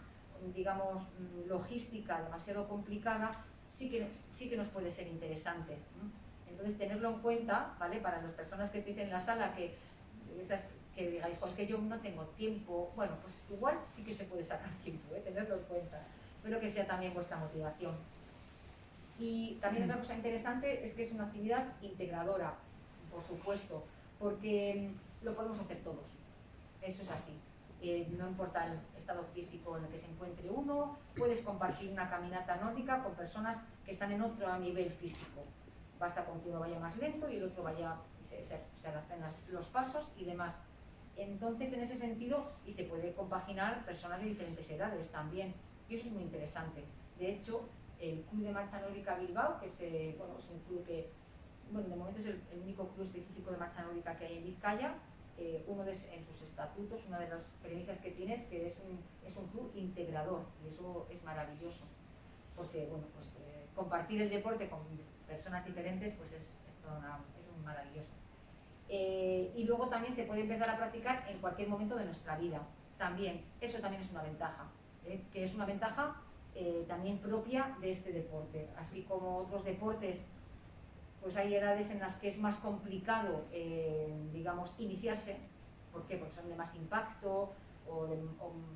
Speaker 1: digamos, logística demasiado complicada, sí que nos puede ser interesante. Entonces, tenerlo en cuenta, ¿vale? Para las personas que estéis en la sala, que digáis, es que yo no tengo tiempo, bueno, pues igual sí que se puede sacar tiempo, tenerlo en cuenta. Espero que sea también vuestra motivación. Y también otra cosa interesante es que es una actividad integradora, por supuesto, porque lo podemos hacer todos, eso es así. No importa el estado físico en el que se encuentre uno, puedes compartir una caminata nórdica con personas que están en otro nivel físico. Basta con que uno vaya más lento y el otro vaya, se adapten los pasos y demás. Entonces, en ese sentido, y se puede compaginar personas de diferentes edades también, y eso es muy interesante. De hecho, el Club de Marcha Nórdica Bilbao, que es un club que, bueno, de momento es el único club específico de marcha nórdica que hay en Vizcaya, en sus estatutos, una de las premisas que tiene es que es un club integrador, y eso es maravilloso, porque, bueno, pues compartir el deporte con personas diferentes, pues es un maravilloso. Y luego también se puede empezar a practicar en cualquier momento de nuestra vida. También, eso también es una ventaja, que es una ventaja también propia de este deporte. Así como otros deportes, pues hay edades en las que es más complicado, digamos, iniciarse. ¿Por qué? Porque son de más impacto o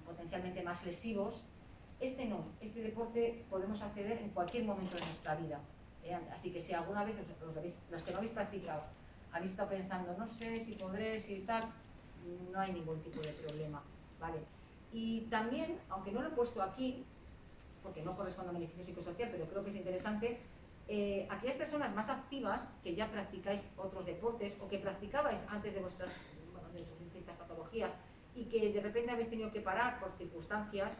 Speaker 1: potencialmente más lesivos. Este no, este deporte podemos acceder en cualquier momento de nuestra vida. Así que si alguna vez los que no habéis practicado habéis estado pensando, no sé si podré, si tal, no hay ningún tipo de problema, ¿vale? Y también, aunque no lo he puesto aquí, porque no corresponde a beneficio psicosocial, pero creo que es interesante, aquellas personas más activas que ya practicáis otros deportes o que practicabais antes de vuestras, bueno, de sus ciertas patologías y que de repente habéis tenido que parar por circunstancias,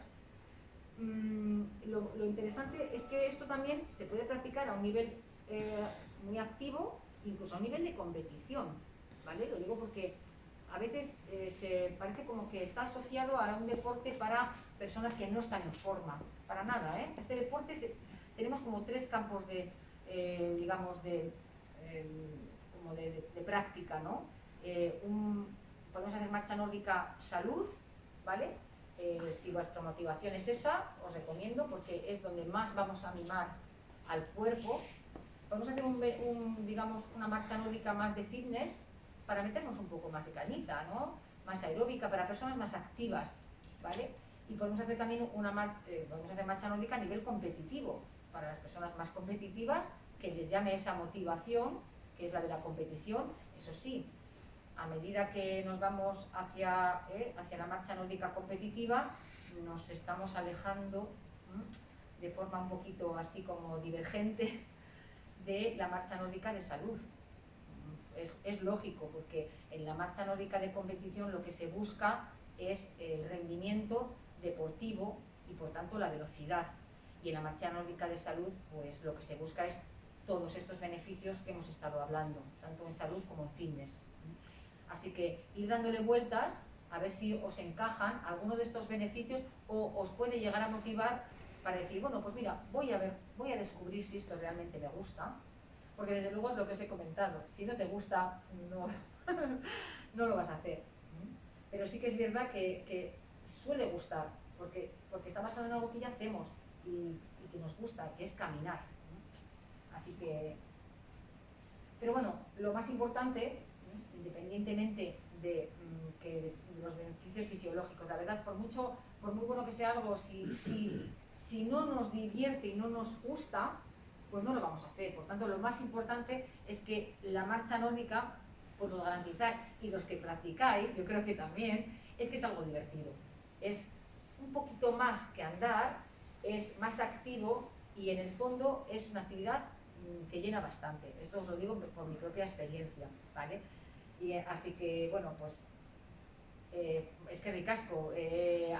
Speaker 1: lo interesante es que esto también se puede practicar a un nivel muy activo, incluso a un nivel de competición, ¿vale? Lo digo porque a veces se parece como que está asociado a un deporte para personas que no están en forma, para nada, ¿eh? Este deporte tenemos como 3 campos digamos, como de práctica, ¿no? Podemos hacer marcha nórdica salud, ¿vale? Si vuestra motivación es esa, os recomiendo porque es donde más vamos a mimar al cuerpo. Podemos hacer digamos, una marcha nórdica más de fitness para meternos un poco más de cañita, ¿no? Más aeróbica, para personas más activas, ¿vale? Y podemos hacer también podemos hacer marcha nórdica a nivel competitivo, para las personas más competitivas, que les llame esa motivación, que es la de la competición. Eso sí, a medida que nos vamos hacia la marcha nórdica competitiva, nos estamos alejando de forma un poquito así como divergente de la marcha nórdica de salud. Es lógico, porque en la marcha nórdica de competición lo que se busca es el rendimiento deportivo y por tanto la velocidad. Y en la marcha nórdica de salud, pues lo que se busca es todos estos beneficios que hemos estado hablando, tanto en salud como en fitness. Así que ir dándole vueltas a ver si os encajan alguno de estos beneficios o os puede llegar a motivar para decir, bueno, pues mira, voy a descubrir si esto realmente me gusta, porque desde luego es lo que os he comentado, si no te gusta, no, no lo vas a hacer. Pero sí que es verdad que suele gustar, porque está basado en algo que ya hacemos y que nos gusta, que es caminar. Así que, pero bueno, lo más importante, independientemente de los beneficios fisiológicos, la verdad, por muy bueno que sea algo, si no nos divierte y no nos gusta, pues no lo vamos a hacer. Por tanto, lo más importante es que la marcha nórdica, puedo garantizar, y los que practicáis, yo creo que también, es que es algo divertido. Es un poquito más que andar, es más activo y en el fondo es una actividad que llena bastante. Esto os lo digo por mi propia experiencia, ¿vale? Y así que, bueno, pues es que ricasco.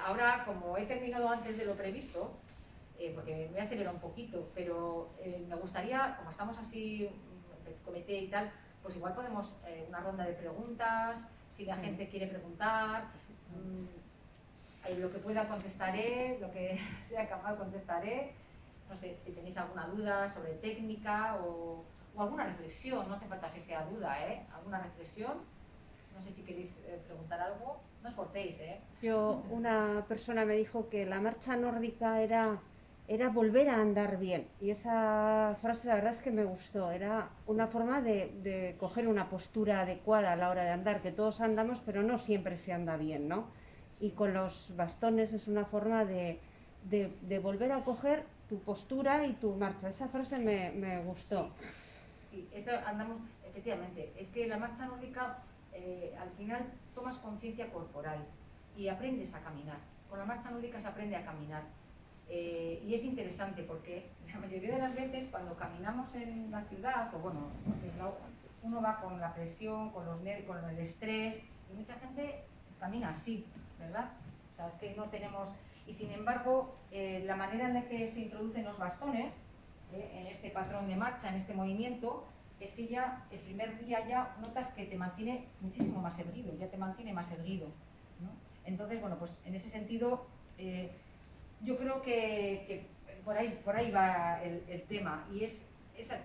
Speaker 1: Ahora, como he terminado antes de lo previsto, porque me acelera un poquito, pero me gustaría, como estamos así, comité y tal, pues igual podemos una ronda de preguntas, si la gente quiere preguntar, lo que pueda contestaré, lo que sea capaz contestaré. No sé si tenéis alguna duda sobre técnica o alguna reflexión, no hace falta que sea duda, alguna reflexión. No sé si queréis preguntar algo, no os cortéis,
Speaker 2: Una persona me dijo que la marcha nórdica era volver a andar bien. Y esa frase la verdad es que me gustó. Era una forma de coger una postura adecuada a la hora de andar, que todos andamos, pero no siempre se anda bien, ¿no?
Speaker 1: Sí.
Speaker 2: Y con los bastones es una forma de volver a coger tu postura y tu marcha. Esa frase me gustó.
Speaker 1: Sí, eso andamos, efectivamente. Es que la marcha nórdica, al final tomas conciencia corporal y aprendes a caminar. Con la marcha nórdica se aprende a caminar. Y es interesante porque la mayoría de las veces cuando caminamos en la ciudad, o bueno, uno va con la presión, con los nervios, con el estrés, y mucha gente camina así, ¿verdad? O sea, es que no tenemos... Y sin embargo, la manera en la que se introducen los bastones, en este patrón de marcha, en este movimiento, es que ya el primer día ya notas que te mantiene muchísimo más erguido, ya te mantiene más erguido, ¿no? Entonces, bueno, pues en ese sentido, yo creo que por ahí va el tema, y es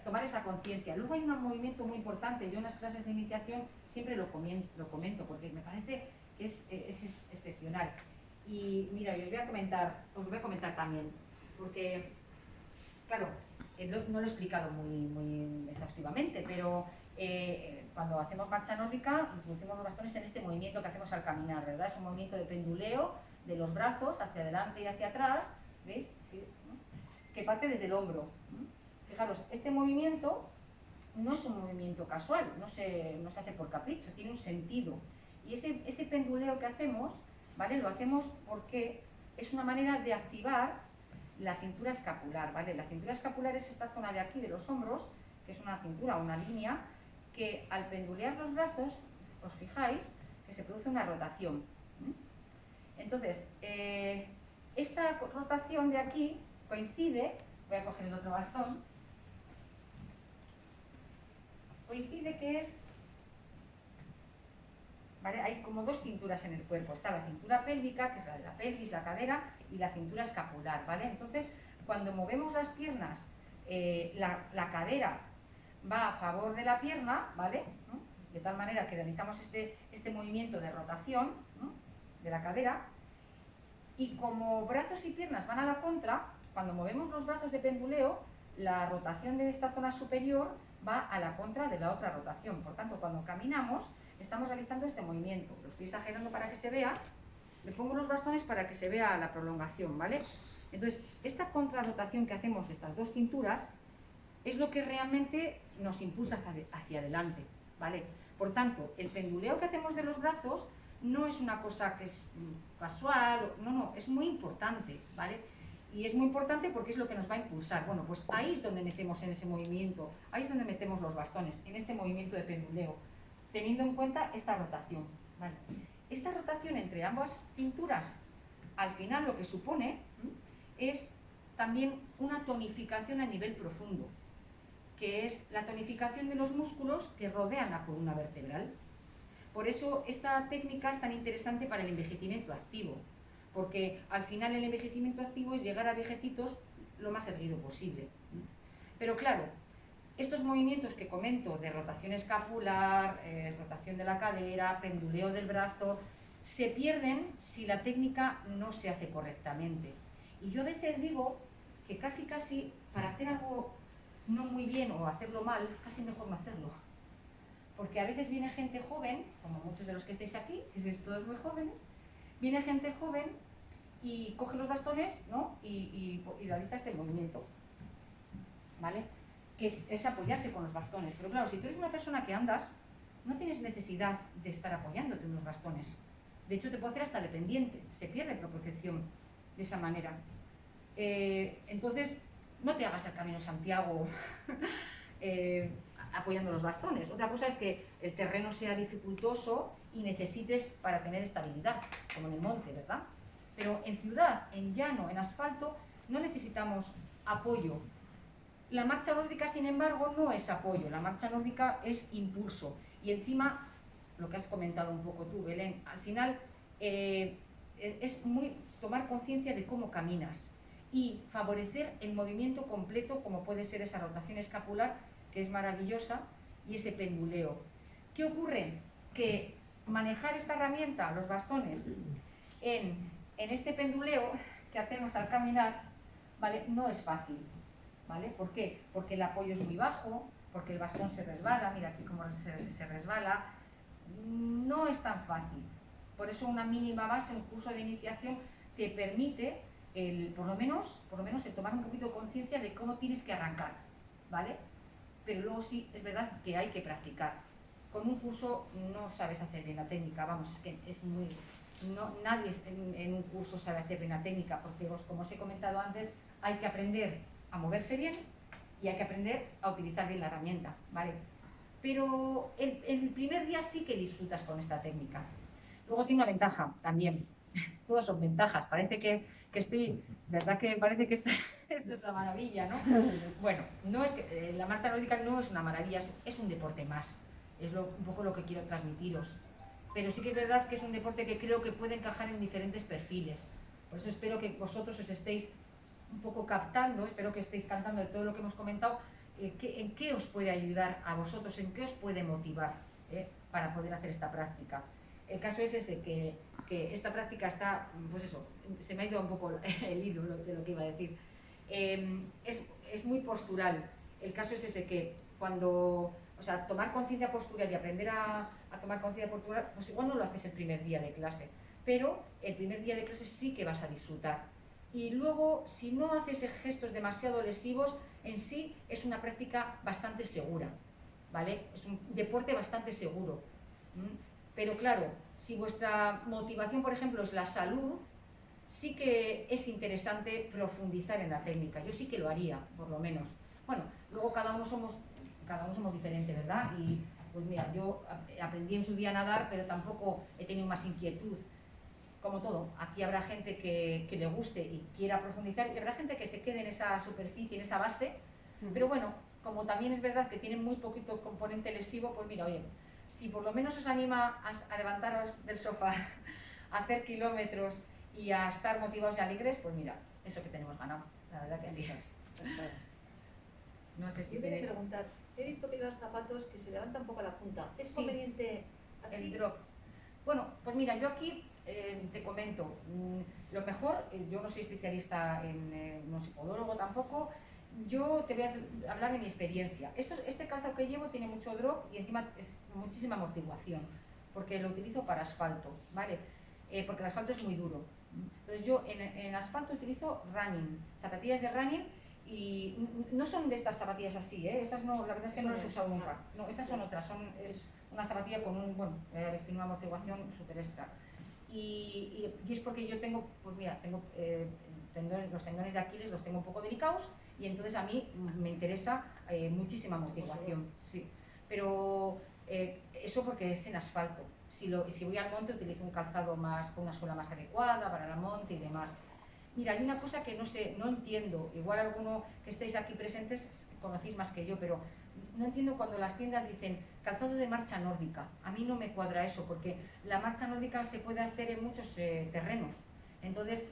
Speaker 1: tomar esa conciencia. Luego hay un movimiento muy importante, yo en las clases de iniciación siempre lo comento porque me parece que es excepcional. Y mira, os voy a comentar también, porque, claro, no lo he explicado muy exhaustivamente, pero cuando hacemos marcha nórdica introducimos los bastones en este movimiento que hacemos al caminar, ¿verdad? Es un movimiento de penduleo de los brazos hacia adelante y hacia atrás, ¿veis? ¿Sí? ¿No? Que parte desde el hombro. Fijaros, este movimiento no es un movimiento casual, no se hace por capricho, tiene un sentido. Y ese penduleo que hacemos, ¿vale? Lo hacemos porque es una manera de activar la cintura escapular, ¿vale? La cintura escapular es esta zona de aquí de los hombros, que es una cintura, una línea, que al pendulear los brazos, os fijáis que se produce una rotación. Entonces, esta rotación de aquí coincide, voy a coger el otro bastón, coincide que es, ¿vale? Hay como dos cinturas en el cuerpo, está la cintura pélvica, que es la de la pelvis, la cadera, y la cintura escapular, ¿vale? Entonces, cuando movemos las piernas, la cadera va a favor de la pierna, ¿vale? ¿No? De tal manera que realizamos este movimiento de rotación, ¿no? De la cadera, y como brazos y piernas van a la contra, cuando movemos los brazos de penduleo, la rotación de esta zona superior va a la contra de la otra rotación. Por tanto, cuando caminamos, estamos realizando este movimiento. Lo estoy exagerando para que se vea. Le pongo los bastones para que se vea la prolongación, ¿vale? Entonces, esta contrarrotación que hacemos de estas dos cinturas es lo que realmente nos impulsa hacia adelante, ¿vale? Por tanto, el penduleo que hacemos de los brazos no es una cosa que es casual, no, es muy importante, ¿vale? Y es muy importante porque es lo que nos va a impulsar. Bueno, pues ahí es donde metemos en ese movimiento, ahí es donde metemos los bastones, en este movimiento de penduleo, teniendo en cuenta esta rotación, ¿vale? Esta rotación entre ambas cinturas, al final lo que supone es también una tonificación a nivel profundo, que es la tonificación de los músculos que rodean la columna vertebral. Por eso esta técnica es tan interesante para el envejecimiento activo, porque al final el envejecimiento activo es llegar a viejecitos lo más erguido posible. Pero claro, estos movimientos que comento de rotación escapular, rotación de la cadera, penduleo del brazo, se pierden si la técnica no se hace correctamente. Y yo a veces digo que casi para hacer algo no muy bien o hacerlo mal, casi mejor no hacerlo. Porque a veces viene gente joven, como muchos de los que estáis aquí, que sois todos muy jóvenes, viene gente joven y coge los bastones, ¿no? y realiza este movimiento, ¿vale? Que es apoyarse con los bastones. Pero claro, si tú eres una persona que andas, no tienes necesidad de estar apoyándote en los bastones. De hecho, te puede hacer hasta dependiente, se pierde propiocepción de esa manera. Entonces, no te hagas el Camino de Santiago apoyando los bastones. Otra cosa es que el terreno sea dificultoso y necesites para tener estabilidad, como en el monte, ¿verdad? Pero en ciudad, en llano, en asfalto, no necesitamos apoyo. La marcha nórdica, sin embargo, no es apoyo, la marcha nórdica es impulso. Y encima, lo que has comentado un poco tú, Belén, al final es muy tomar conciencia de cómo caminas y favorecer el movimiento completo, como puede ser esa rotación escapular, que es maravillosa, y ese penduleo. ¿Qué ocurre? Que manejar esta herramienta, los bastones, en este penduleo que hacemos al caminar, ¿vale? No es fácil, ¿vale? ¿Por qué? Porque el apoyo es muy bajo, porque el bastón se resbala, mira aquí cómo se resbala, no es tan fácil. Por eso una mínima base, un curso de iniciación, te permite por lo menos el tomar un poquito de conciencia de cómo tienes que arrancar, ¿vale? Pero luego sí, es verdad que hay que practicar. Con un curso no sabes hacer bien la técnica, vamos, es que es muy... nadie en un curso sabe hacer bien la técnica, porque como os he comentado antes, hay que aprender a moverse bien y hay que aprender a utilizar bien la herramienta, ¿vale? Pero el primer día sí que disfrutas con esta técnica. Luego tiene una ventaja también. Todas son ventajas. Parece que estoy, ¿verdad? Que parece que esto es una maravilla, ¿no? Bueno, no es que la marcha nórdica no es una maravilla, es un deporte más. Es un poco lo que quiero transmitiros. Pero sí que es verdad que es un deporte que creo que puede encajar en diferentes perfiles. Por eso espero que vosotros os estéis un poco captando, espero que estéis cantando de todo lo que hemos comentado, en qué os puede ayudar a vosotros, en qué os puede motivar para poder hacer esta práctica. El caso es ese, que esta práctica está, pues eso, se me ha ido un poco el hilo de lo que iba a decir. Es muy postural. El caso es ese, que cuando, o sea, tomar conciencia postural y aprender a tomar conciencia postural, pues igual no lo haces el primer día de clase, pero el primer día de clase sí que vas a disfrutar. Y luego, si no haces gestos demasiado lesivos, en sí es una práctica bastante segura, ¿vale? Es un deporte bastante seguro. Pero claro, si vuestra motivación, por ejemplo, es la salud, sí que es interesante profundizar en la técnica. Yo sí que lo haría, por lo menos. Bueno, luego cada uno somos diferentes, ¿verdad? Y pues mira, yo aprendí en su día a nadar, pero tampoco he tenido más inquietud. Como todo, aquí habrá gente que le guste y quiera profundizar, y habrá gente que se quede en esa superficie, en esa base, pero bueno, como también es verdad que tiene muy poquito componente lesivo, pues mira, oye, si por lo menos os anima a levantaros del sofá, a hacer kilómetros y a estar motivados y alegres, pues mira, eso que tenemos ganado, la verdad que sí. No sé si
Speaker 3: quería
Speaker 1: tenéis...
Speaker 3: preguntar, he visto que llevas zapatos que se levantan un poco la punta. ¿Es
Speaker 1: Sí,
Speaker 3: conveniente así?
Speaker 1: el drop. Bueno, pues mira, yo aquí te comento, lo mejor, yo no soy especialista no soy podólogo tampoco, yo te voy a hablar de mi experiencia. Este calzado que llevo tiene mucho drop y encima es muchísima amortiguación, porque lo utilizo para asfalto, ¿vale? Porque el asfalto es muy duro. Entonces yo en asfalto utilizo running, zapatillas de running, y no son de estas zapatillas así, ¿eh? Esas no, la verdad es que no las he usado nunca. No, estas son otras, es una zapatilla con un, bueno, vestir una amortiguación súper extra. Y es porque yo tengo, pues mira, tengo los tendones de Aquiles los tengo un poco delicados, y entonces a mí me interesa muchísima amortiguación, sí. Pero eso porque es en asfalto. Si voy al monte utilizo un calzado más, con una suela más adecuada para el monte y demás. Mira, hay una cosa que no sé, no entiendo, igual alguno que estéis aquí presentes conocéis más que yo, pero no entiendo cuando las tiendas dicen calzado de marcha nórdica. A mí no me cuadra eso, porque la marcha nórdica se puede hacer en muchos terrenos. Entonces,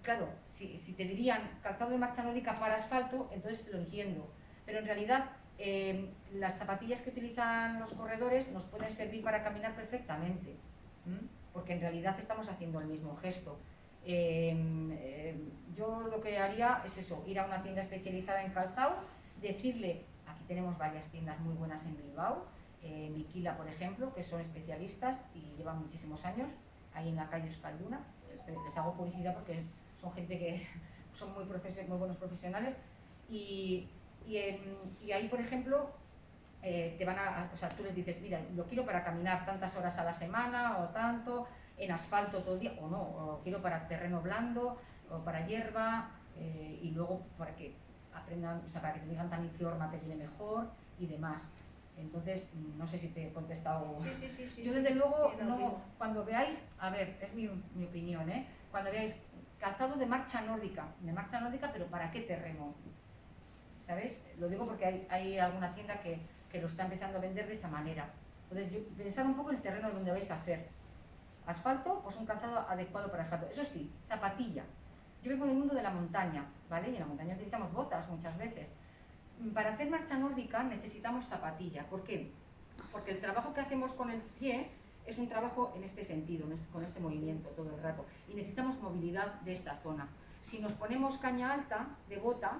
Speaker 1: claro, si te dirían calzado de marcha nórdica para asfalto, entonces lo entiendo. Pero en realidad, las zapatillas que utilizan los corredores nos pueden servir para caminar perfectamente, porque en realidad estamos haciendo el mismo gesto. Yo lo que haría es eso, ir a una tienda especializada en calzado, decirle, aquí tenemos varias tiendas muy buenas en Bilbao, Miquila, por ejemplo, que son especialistas y llevan muchísimos años, ahí en la calle Euskalduna. Les hago publicidad porque son gente que son muy buenos profesionales, y ahí, por ejemplo, o sea, tú les dices, mira, lo quiero para caminar tantas horas a la semana o tanto, en asfalto todo el día, o no, o quiero para terreno blando o para hierba, y luego para que aprendan, o sea, para que te digan también qué horma te viene mejor y demás. Entonces, no sé si te he contestado.
Speaker 3: Sí.
Speaker 1: Yo desde luego, no, cuando veáis, a ver, es mi opinión, cuando veáis calzado de marcha nórdica, pero ¿para qué terreno? ¿Sabes? Lo digo porque hay alguna tienda que lo está empezando a vender de esa manera. Entonces, pensar un poco el terreno donde vais a hacer. Asfalto, pues un calzado adecuado para asfalto. Eso sí, zapatilla. Yo vengo del mundo de la montaña, ¿vale? Y en la montaña utilizamos botas muchas veces. Para hacer marcha nórdica necesitamos zapatilla. ¿Por qué? Porque el trabajo que hacemos con el pie es un trabajo en este sentido, con este movimiento todo el rato. Y necesitamos movilidad de esta zona. Si nos ponemos caña alta de bota,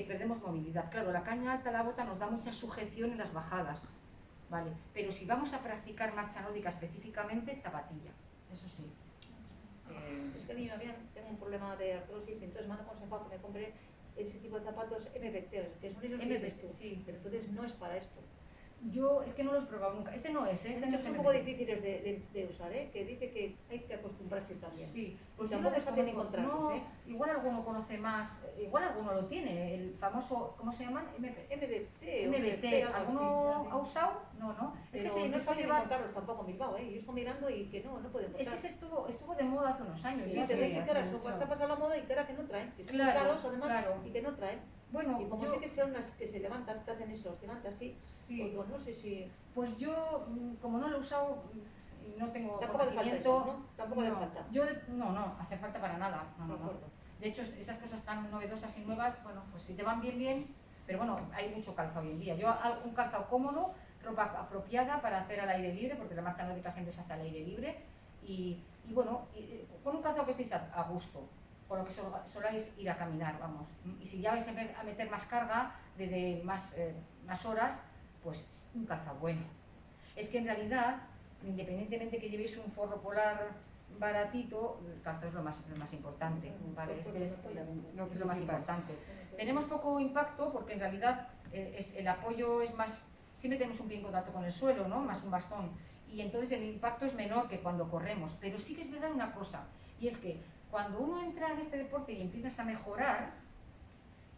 Speaker 1: perdemos movilidad. Claro, la caña alta, la bota, nos da mucha sujeción en las bajadas, ¿vale? Pero si vamos a practicar marcha nórdica específicamente, zapatilla, eso sí.
Speaker 3: Es que a mí tengo un problema de artrosis, entonces me han aconsejado que me compre ese tipo de zapatos MBT, que son esos que dices tú,
Speaker 1: sí.
Speaker 3: pero entonces no es para esto.
Speaker 1: Yo es que no los he probado nunca. Este no es, este no es
Speaker 3: son un poco difíciles de usar, que dice que hay que acostumbrarse también.
Speaker 1: Sí,
Speaker 3: pues tampoco es fácil encontrarlos,
Speaker 1: no, igual alguno conoce más, igual alguno lo tiene, el famoso, ¿cómo se llaman? MBT. ¿Alguno ha usado? No.
Speaker 3: Es que no es fácil encontrarlos tampoco en Bilbao, yo estoy mirando y que no puedo encontrar.
Speaker 1: Es que estuvo de moda hace unos años.
Speaker 3: Sí, te dicen que ahora se ha pasado la moda y que ahora que no traen, que son caros además y que no traen.
Speaker 1: Bueno,
Speaker 3: y como sé que son las que se levantan, te hacen eso, te levantan así, sí. Pues no sé si...
Speaker 1: Pues yo, como no lo he usado, no tengo
Speaker 3: tampoco
Speaker 1: conocimiento.
Speaker 3: Hace falta eso, ¿no? Tampoco hace falta.
Speaker 1: No hace falta para nada. No. De hecho, esas cosas tan novedosas y nuevas, bueno, pues si te van bien, pero bueno, hay mucho calzado hoy en día. Yo hago un calzado cómodo, ropa apropiada para hacer al aire libre, porque la marcha nórdica siempre se hace al aire libre, y bueno, con un calzado que estéis a gusto, por lo que soláis ir a caminar, vamos. Y si ya vais a meter más carga, de más horas, pues un calzado bueno. Es que en realidad, independientemente que llevéis un forro polar baratito, el calzado es lo más importante, ¿vale? Es lo más importante. Tenemos poco impacto porque en realidad el apoyo es más, siempre tenemos un pie en contacto con el suelo, ¿no? Más un bastón, y entonces el impacto es menor que cuando corremos. Pero sí que es verdad una cosa, y es que cuando uno entra en este deporte y empiezas a mejorar,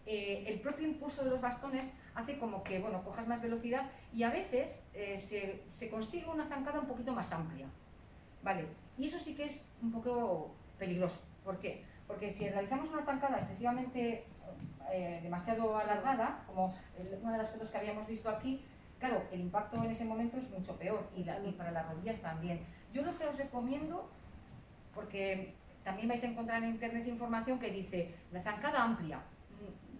Speaker 1: el propio impulso de los bastones hace como que, bueno, cojas más velocidad, y a veces se consigue una zancada un poquito más amplia, ¿vale? Y eso sí que es un poco peligroso. ¿Por qué? Porque si realizamos una zancada excesivamente demasiado alargada, como una de las fotos que habíamos visto aquí, claro, el impacto en ese momento es mucho peor, y para las rodillas también. Yo lo que os recomiendo, porque también vais a encontrar en internet información que dice la zancada amplia.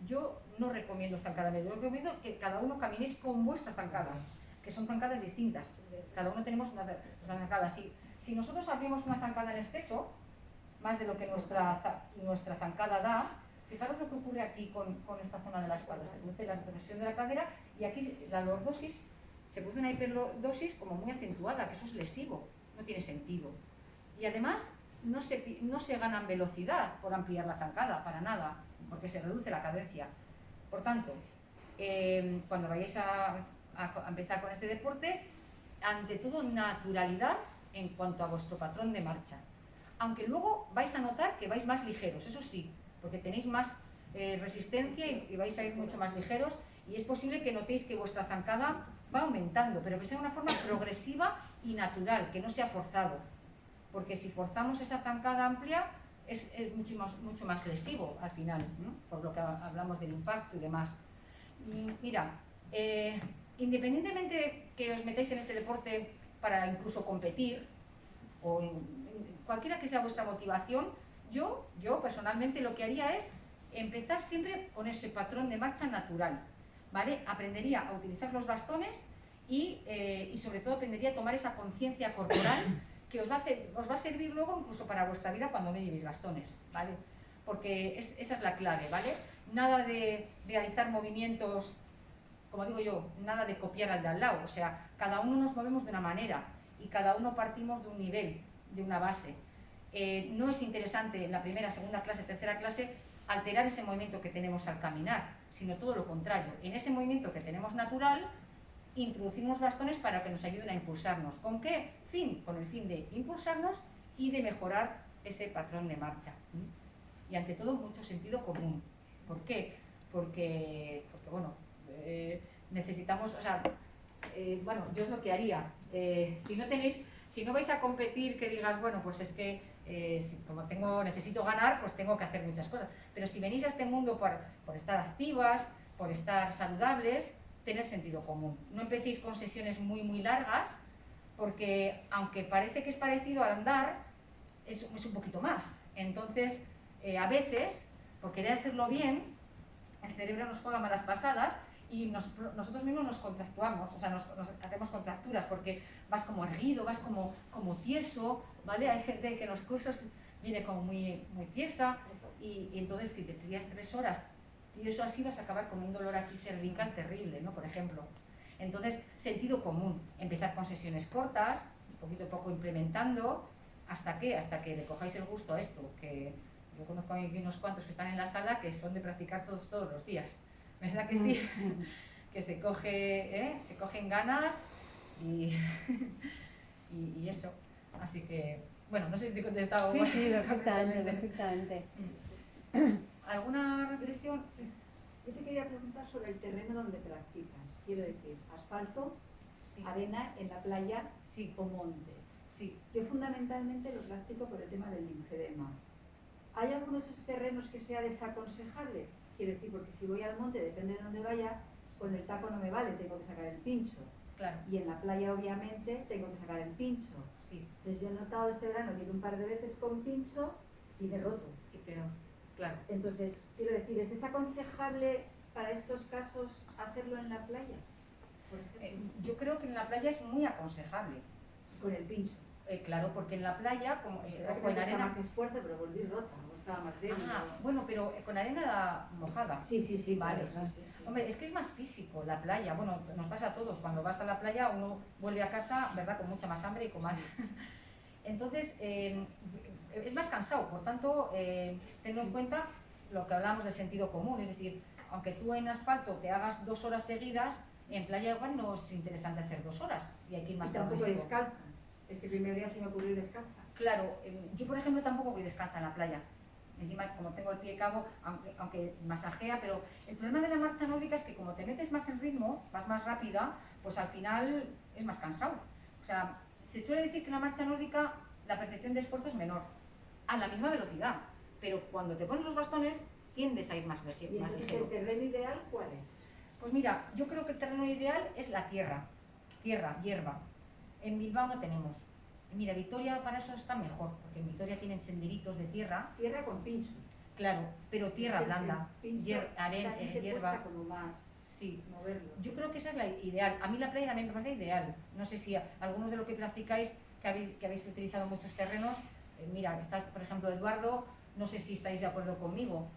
Speaker 1: Yo no recomiendo zancada media, yo recomiendo que cada uno caminéis con vuestra zancada, que son zancadas distintas. Cada uno tenemos una zancada. Si nosotros abrimos una zancada en exceso, más de lo que nuestra zancada da, fijaros lo que ocurre aquí con esta zona de la espalda. Se produce la hipertensión de la cadera y aquí la lordosis, se produce una hiperlordosis como muy acentuada, que eso es lesivo, no tiene sentido. Y además no se gana en velocidad por ampliar la zancada, para nada, porque se reduce la cadencia. Por tanto, cuando vayáis a empezar con este deporte, ante todo naturalidad en cuanto a vuestro patrón de marcha. Aunque luego vais a notar que vais más ligeros, eso sí, porque tenéis más resistencia y vais a ir mucho más ligeros, y es posible que notéis que vuestra zancada va aumentando, pero que sea de una forma progresiva y natural, que no sea forzado, porque si forzamos esa zancada amplia es mucho más lesivo al final, ¿no? Por lo que hablamos del impacto y demás. Mira, independientemente de que os metáis en este deporte para incluso competir, o en cualquiera que sea vuestra motivación, yo personalmente lo que haría es empezar siempre con ese patrón de marcha natural, ¿vale? Aprendería a utilizar los bastones y sobre todo aprendería a tomar esa conciencia corporal que os va a servir luego incluso para vuestra vida cuando no llevéis bastones, ¿vale? Porque esa es la clave, ¿vale? Nada de realizar movimientos, como digo yo, nada de copiar al de al lado, o sea, cada uno nos movemos de una manera y cada uno partimos de un nivel, de una base. No es interesante en la primera, segunda clase, tercera clase alterar ese movimiento que tenemos al caminar, sino todo lo contrario. En ese movimiento que tenemos natural, introducimos bastones para que nos ayuden a impulsarnos. ¿Con qué fin? Con el fin de impulsarnos y de mejorar ese patrón de marcha. Y ante todo, mucho sentido común. ¿Por qué? Porque bueno, necesitamos, o sea, bueno, yo es lo que haría. Si no vais a competir, que digas, bueno, pues es que como necesito ganar, pues tengo que hacer muchas cosas. Pero si venís a este mundo por estar activas, por estar saludables, tener sentido común. No empecéis con sesiones muy largas, porque aunque parece que es parecido al andar, es un poquito más. Entonces, a veces, por querer hacerlo bien, el cerebro nos juega malas pasadas y nosotros mismos nos contractuamos, o sea, nos hacemos contracturas porque vas como erguido, vas como tieso, ¿vale? Hay gente que en los cursos viene como muy tiesa y entonces si te tiras 3 horas y eso así vas a acabar con un dolor aquí cervical terrible, ¿no? Por ejemplo. Entonces, sentido común, empezar con sesiones cortas, poquito a poco implementando, ¿hasta qué? Hasta que le cojáis el gusto a esto, que yo conozco aquí unos cuantos que están en la sala que son de practicar todos los días. ¿Verdad que sí? Que se cogen ganas y eso. Así que, bueno, no sé si te he contestado.
Speaker 2: Sí, perfectamente.
Speaker 1: ¿Alguna reflexión?
Speaker 4: Yo te quería preguntar sobre el terreno donde practicas. Quiero decir, asfalto,
Speaker 1: Sí.
Speaker 4: arena en la playa
Speaker 1: Sí.
Speaker 4: o monte.
Speaker 1: Sí.
Speaker 4: Yo fundamentalmente lo practico por el tema del linfedema. ¿Hay alguno de esos terrenos que sea desaconsejable? Quiero decir, porque si voy al monte, depende de dónde vaya, con el taco no me vale, tengo que sacar el pincho.
Speaker 1: Claro.
Speaker 4: Y en la playa, obviamente, tengo que sacar el pincho.
Speaker 1: Sí.
Speaker 4: Entonces yo he notado este verano que he ido un par de veces con pincho y me he roto.
Speaker 1: Pero, claro.
Speaker 4: Entonces, quiero decir, ¿es desaconsejable para estos casos hacerlo en la playa? Por ejemplo,
Speaker 1: Yo creo que en la playa es muy aconsejable.
Speaker 4: con el pincho.
Speaker 1: Claro, porque en la playa, como
Speaker 4: Será que
Speaker 1: ojo,
Speaker 4: me
Speaker 1: en
Speaker 4: cuesta
Speaker 1: arena.
Speaker 4: más esfuerzo, pero volví rota, o estaba más débil.
Speaker 1: Bueno, pero con arena mojada.
Speaker 4: Sí,
Speaker 1: Vale.
Speaker 4: claro, sí.
Speaker 1: Hombre, es que es más físico la playa. Bueno, nos pasa a todos. Cuando vas a la playa, uno vuelve a casa, ¿verdad? Con mucha más hambre y con más. Entonces, es más cansado. Por tanto, tenlo en cuenta lo que hablamos del sentido común. Es decir, aunque tú en asfalto te hagas 2 horas seguidas, en playa igual no es interesante hacer 2 horas. Y hay que ir más
Speaker 4: Y tampoco
Speaker 1: progresivo.
Speaker 4: descalza. Es que el primer día se me ocurrió ir descalza.
Speaker 1: Claro, yo por ejemplo tampoco voy descalza en la playa. Encima, como tengo el pie cabo, aunque masajea, pero el problema de la marcha nórdica es que como te metes más en ritmo, vas más rápida, pues al final es más cansado. O sea, se suele decir que en la marcha nórdica la percepción de esfuerzo es menor, a la misma velocidad, pero cuando te pones los bastones tiendes a ir más
Speaker 4: ¿Y entonces
Speaker 1: ligero.
Speaker 4: el terreno ideal cuál es?
Speaker 1: Pues mira, yo creo que el terreno ideal es la tierra, hierba. En Bilbao no tenemos. Mira, Vitoria para eso está mejor, porque en Vitoria tienen senderitos de tierra,
Speaker 4: Tierra con pincho.
Speaker 1: claro, pero tierra
Speaker 4: Es que el
Speaker 1: blanda,
Speaker 4: pincho
Speaker 1: arena,
Speaker 4: también te
Speaker 1: hierba.
Speaker 4: cuesta como más
Speaker 1: Sí,
Speaker 4: moverlo.
Speaker 1: yo creo que esa es la ideal. A mí la playa también me parece ideal. No sé si algunos de los que practicáis, que habéis utilizado muchos terrenos, mira, está por ejemplo Eduardo, no sé si estáis de acuerdo conmigo.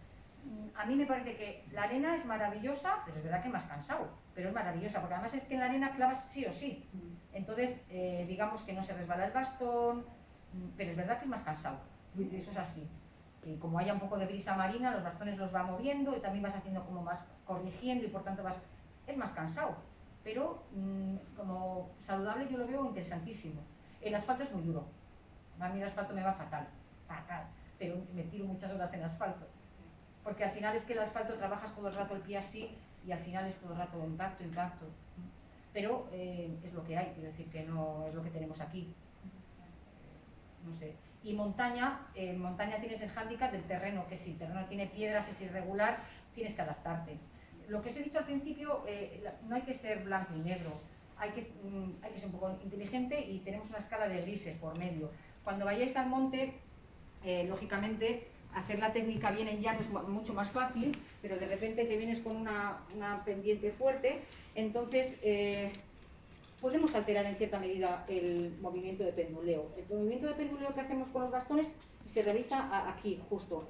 Speaker 1: A mí me parece que la arena es maravillosa, pero es verdad que es más cansado, pero es maravillosa, porque además es que en la arena clavas sí o sí. Entonces, digamos que no se resbala el bastón, pero es verdad que es más cansado, eso es así. Y como haya un poco de brisa marina, los bastones los va moviendo y también vas haciendo como más corrigiendo y por tanto es más cansado. Pero como saludable yo lo veo interesantísimo. El asfalto es muy duro. A mí el asfalto me va fatal, fatal, pero me tiro muchas horas en asfalto. Porque al final es que el asfalto trabajas todo el rato el pie así y al final es todo el rato impacto, impacto. Pero es lo que hay, quiero decir que no es lo que tenemos aquí. No sé. Y montaña, en montaña tienes el hándicap del terreno, que si el terreno tiene piedras, es irregular, tienes que adaptarte. Lo que os he dicho al principio, no hay que ser blanco y negro, hay que ser un poco inteligente y tenemos una escala de grises por medio. Cuando vayáis al monte, lógicamente, hacer la técnica bien en llano es mucho más fácil, pero de repente te vienes con una pendiente fuerte, entonces podemos alterar en cierta medida el movimiento de penduleo. El movimiento de penduleo que hacemos con los bastones se realiza aquí, justo,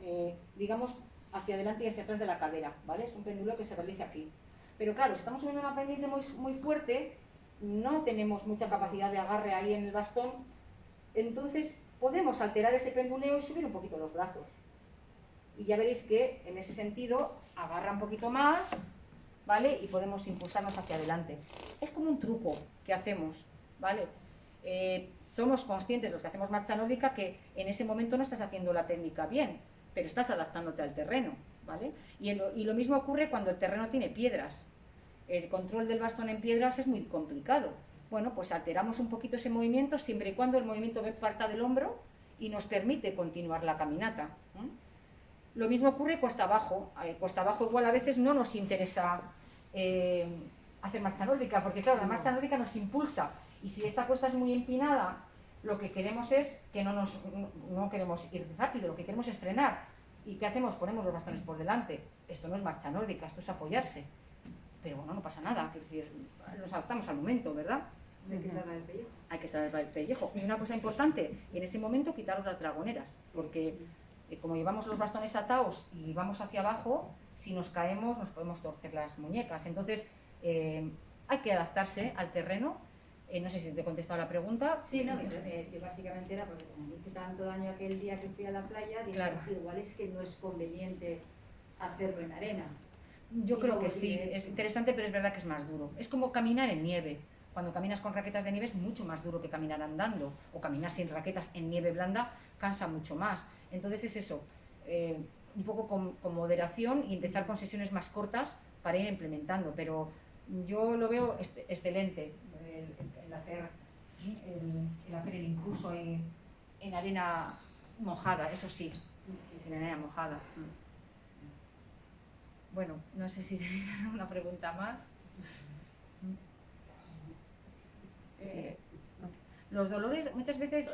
Speaker 1: digamos, hacia adelante y hacia atrás de la cadera, ¿vale? Es un penduleo que se realiza aquí. Pero claro, si estamos subiendo una pendiente muy fuerte, no tenemos mucha capacidad de agarre ahí en el bastón, entonces podemos alterar ese penduleo y subir un poquito los brazos. Y ya veréis que en ese sentido agarra un poquito más, ¿vale? Y podemos impulsarnos hacia adelante. Es como un truco que hacemos, ¿vale? Somos conscientes, los que hacemos marcha nórdica, que en ese momento no estás haciendo la técnica bien, pero estás adaptándote al terreno, ¿vale? Y lo mismo ocurre cuando el terreno tiene piedras. El control del bastón en piedras es muy complicado. Bueno, pues alteramos un poquito ese movimiento, siempre y cuando el movimiento parta del hombro y nos permite continuar la caminata. Lo mismo ocurre cuesta abajo. Cuesta abajo igual a veces no nos interesa hacer marcha nórdica, porque claro, la marcha nórdica nos impulsa. Y si esta cuesta es muy empinada, lo que queremos es que no queremos ir rápido, lo que queremos es frenar. ¿Y qué hacemos? Ponemos los bastones por delante. Esto no es marcha nórdica, esto es apoyarse. Pero bueno, no pasa nada, es decir, nos adaptamos al momento, ¿verdad?
Speaker 4: Hay que salvar el pellejo.
Speaker 1: Hay que salvar el pellejo. Y una cosa importante, en ese momento quitaros las dragoneras, porque como llevamos los bastones atados y vamos hacia abajo, si nos caemos nos podemos torcer las muñecas. Entonces, hay que adaptarse al terreno. No sé si te he contestado la pregunta.
Speaker 4: Sí, no, yo básicamente era porque como me hice tanto daño aquel día que fui a la playa, dije,
Speaker 1: claro,
Speaker 4: igual es que no es conveniente hacerlo en arena.
Speaker 1: Yo creo que sí, es interesante, pero es verdad que es más duro. Es como caminar en nieve. Cuando caminas con raquetas de nieve es mucho más duro que caminar andando, o caminar sin raquetas en nieve blanda cansa mucho más. Entonces es eso, un poco con moderación y empezar con sesiones más cortas para ir implementando, pero yo lo veo excelente el hacer el impulso en arena mojada, eso sí, en arena mojada. Bueno, no sé si tenéis una pregunta más. Los dolores, muchas veces,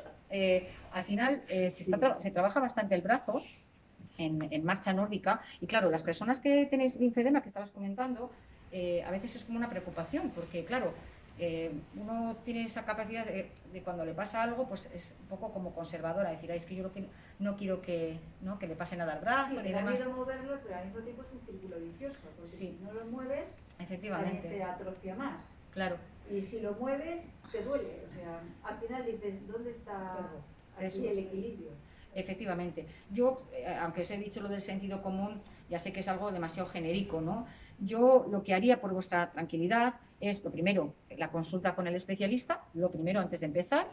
Speaker 1: al final, se trabaja bastante el brazo en marcha nórdica. Y claro, las personas que tenéis linfedema, que estabas comentando, a veces es como una preocupación, porque claro, uno tiene esa capacidad de cuando le pasa algo, pues es un poco como conservadora, decir, es que yo no quiero que le pase nada al brazo.
Speaker 4: Sí,
Speaker 1: ni demás.
Speaker 4: miedo moverlo, pero al mismo tiempo es un círculo vicioso, porque
Speaker 1: sí,
Speaker 4: si no lo mueves,
Speaker 1: efectivamente,
Speaker 4: también se atrofia más.
Speaker 1: Claro.
Speaker 4: Y si lo mueves, te duele. O sea, al final dices, ¿dónde está aquí el equilibrio?
Speaker 1: Efectivamente. Yo, aunque os he dicho lo del sentido común, ya sé que es algo demasiado genérico, ¿no? Yo lo que haría por vuestra tranquilidad es, lo primero, la consulta con el especialista, lo primero antes de empezar,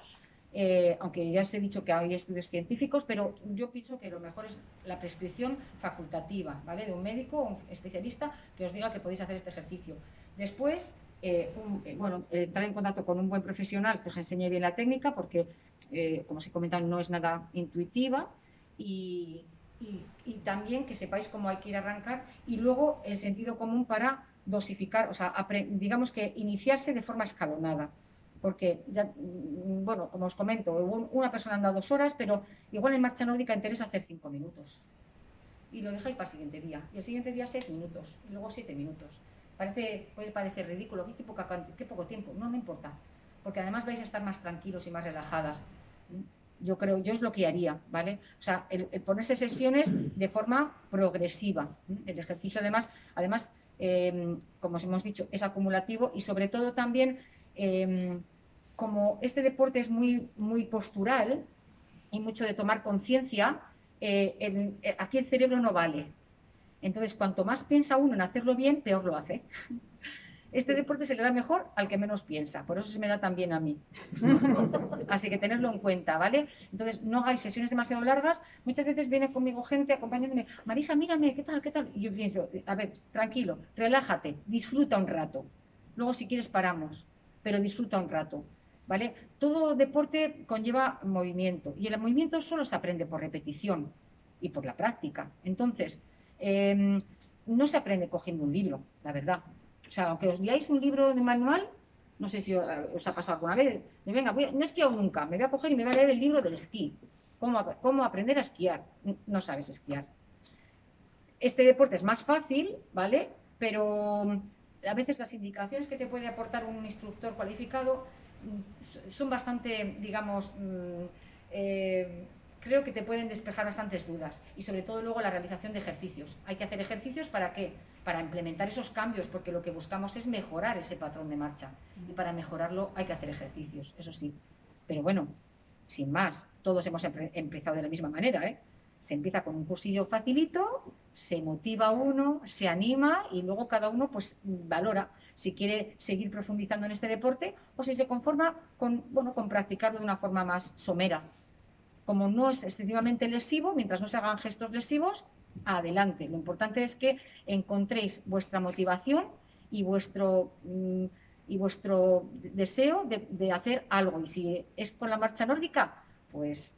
Speaker 1: aunque ya os he dicho que hay estudios científicos, pero yo pienso que lo mejor es la prescripción facultativa, ¿vale? De un médico o un especialista que os diga que podéis hacer este ejercicio. Después, estar en contacto con un buen profesional que os enseñe bien la técnica, porque, como os he comentado, no es nada intuitiva, y también que sepáis cómo hay que ir a arrancar, y luego el sentido común para dosificar, o sea, digamos que iniciarse de forma escalonada, porque, bueno, como os comento, una persona anda 2 horas, pero igual en marcha nórdica interesa hacer 5 minutos, y lo dejáis para el siguiente día, y el siguiente día 6 minutos, y luego 7 minutos. Puede parecer ridículo, qué poco tiempo, no importa, porque además vais a estar más tranquilos y más relajadas. yo creo, yo es lo que haría, ¿vale? O sea, el ponerse sesiones de forma progresiva. El ejercicio además como os hemos dicho, es acumulativo y sobre todo también, como este deporte es muy, muy postural y mucho de tomar conciencia, aquí el cerebro no vale. Entonces, cuanto más piensa uno en hacerlo bien, peor lo hace. Este deporte se le da mejor al que menos piensa, por eso se me da tan bien a mí. Así que tenerlo en cuenta, ¿vale? Entonces, no hagáis sesiones demasiado largas. Muchas veces viene conmigo gente acompañándome, Marisa, mírame, ¿qué tal, qué tal? Y yo pienso, a ver, tranquilo, relájate, disfruta un rato. Luego, si quieres, paramos, pero disfruta un rato, ¿vale? Todo deporte conlleva movimiento y el movimiento solo se aprende por repetición y por la práctica. Entonces, no se aprende cogiendo un libro, la verdad. O sea, aunque os leáis un libro de manual, no sé si os ha pasado alguna vez, venga, no he esquiado nunca, me voy a coger y me voy a leer el libro del esquí. ¿Cómo aprender a esquiar? No sabes esquiar. Este deporte es más fácil, ¿vale? Pero a veces las indicaciones que te puede aportar un instructor cualificado son bastante, digamos, creo que te pueden despejar bastantes dudas y sobre todo luego la realización de ejercicios. Hay que hacer ejercicios ¿para qué? Para implementar esos cambios, porque lo que buscamos es mejorar ese patrón de marcha y para mejorarlo hay que hacer ejercicios, eso sí. Pero bueno, sin más, todos hemos empezado de la misma manera, ¿eh? Se empieza con un cursillo facilito, se motiva uno, se anima y luego cada uno pues valora si quiere seguir profundizando en este deporte o si se conforma con, bueno, con practicarlo de una forma más somera. Como no es excesivamente lesivo, mientras no se hagan gestos lesivos, adelante. Lo importante es que encontréis vuestra motivación y vuestro deseo de hacer algo. Y si es con la marcha nórdica, pues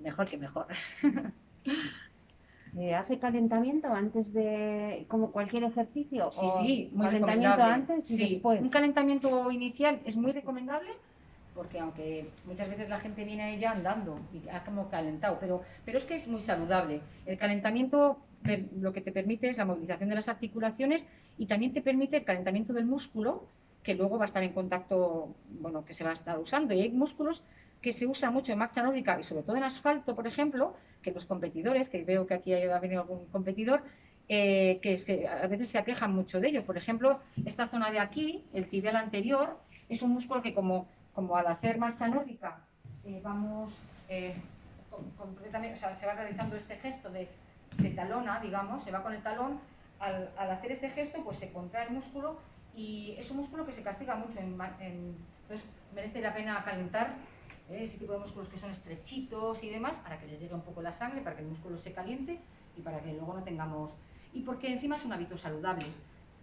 Speaker 1: mejor que mejor.
Speaker 2: ¿Se hace calentamiento antes de, como cualquier ejercicio?
Speaker 1: Sí, sí, muy
Speaker 2: calentamiento
Speaker 1: recomendable.
Speaker 2: antes y
Speaker 1: Sí,
Speaker 2: después.
Speaker 1: un calentamiento inicial es muy recomendable porque aunque muchas veces la gente viene ahí ya andando y ha como calentado, pero es que es muy saludable. El calentamiento lo que te permite es la movilización de las articulaciones y también te permite el calentamiento del músculo que luego va a estar en contacto, bueno, que se va a estar usando. Y hay músculos que se usan mucho en marcha nórdica y sobre todo en asfalto, por ejemplo, que los competidores, que veo que aquí ha venido algún competidor, a veces se aquejan mucho de ello. Por ejemplo, esta zona de aquí, el tibial anterior, es un músculo que como al hacer marcha nórdica vamos completamente, o sea, se va realizando este gesto se talona, digamos, se va con el talón, al hacer este gesto pues se contrae el músculo y es un músculo que se castiga mucho, entonces merece la pena calentar ese tipo de músculos que son estrechitos y demás, para que les llegue un poco la sangre, para que el músculo se caliente y para que luego no tengamos... Y porque encima es un hábito saludable,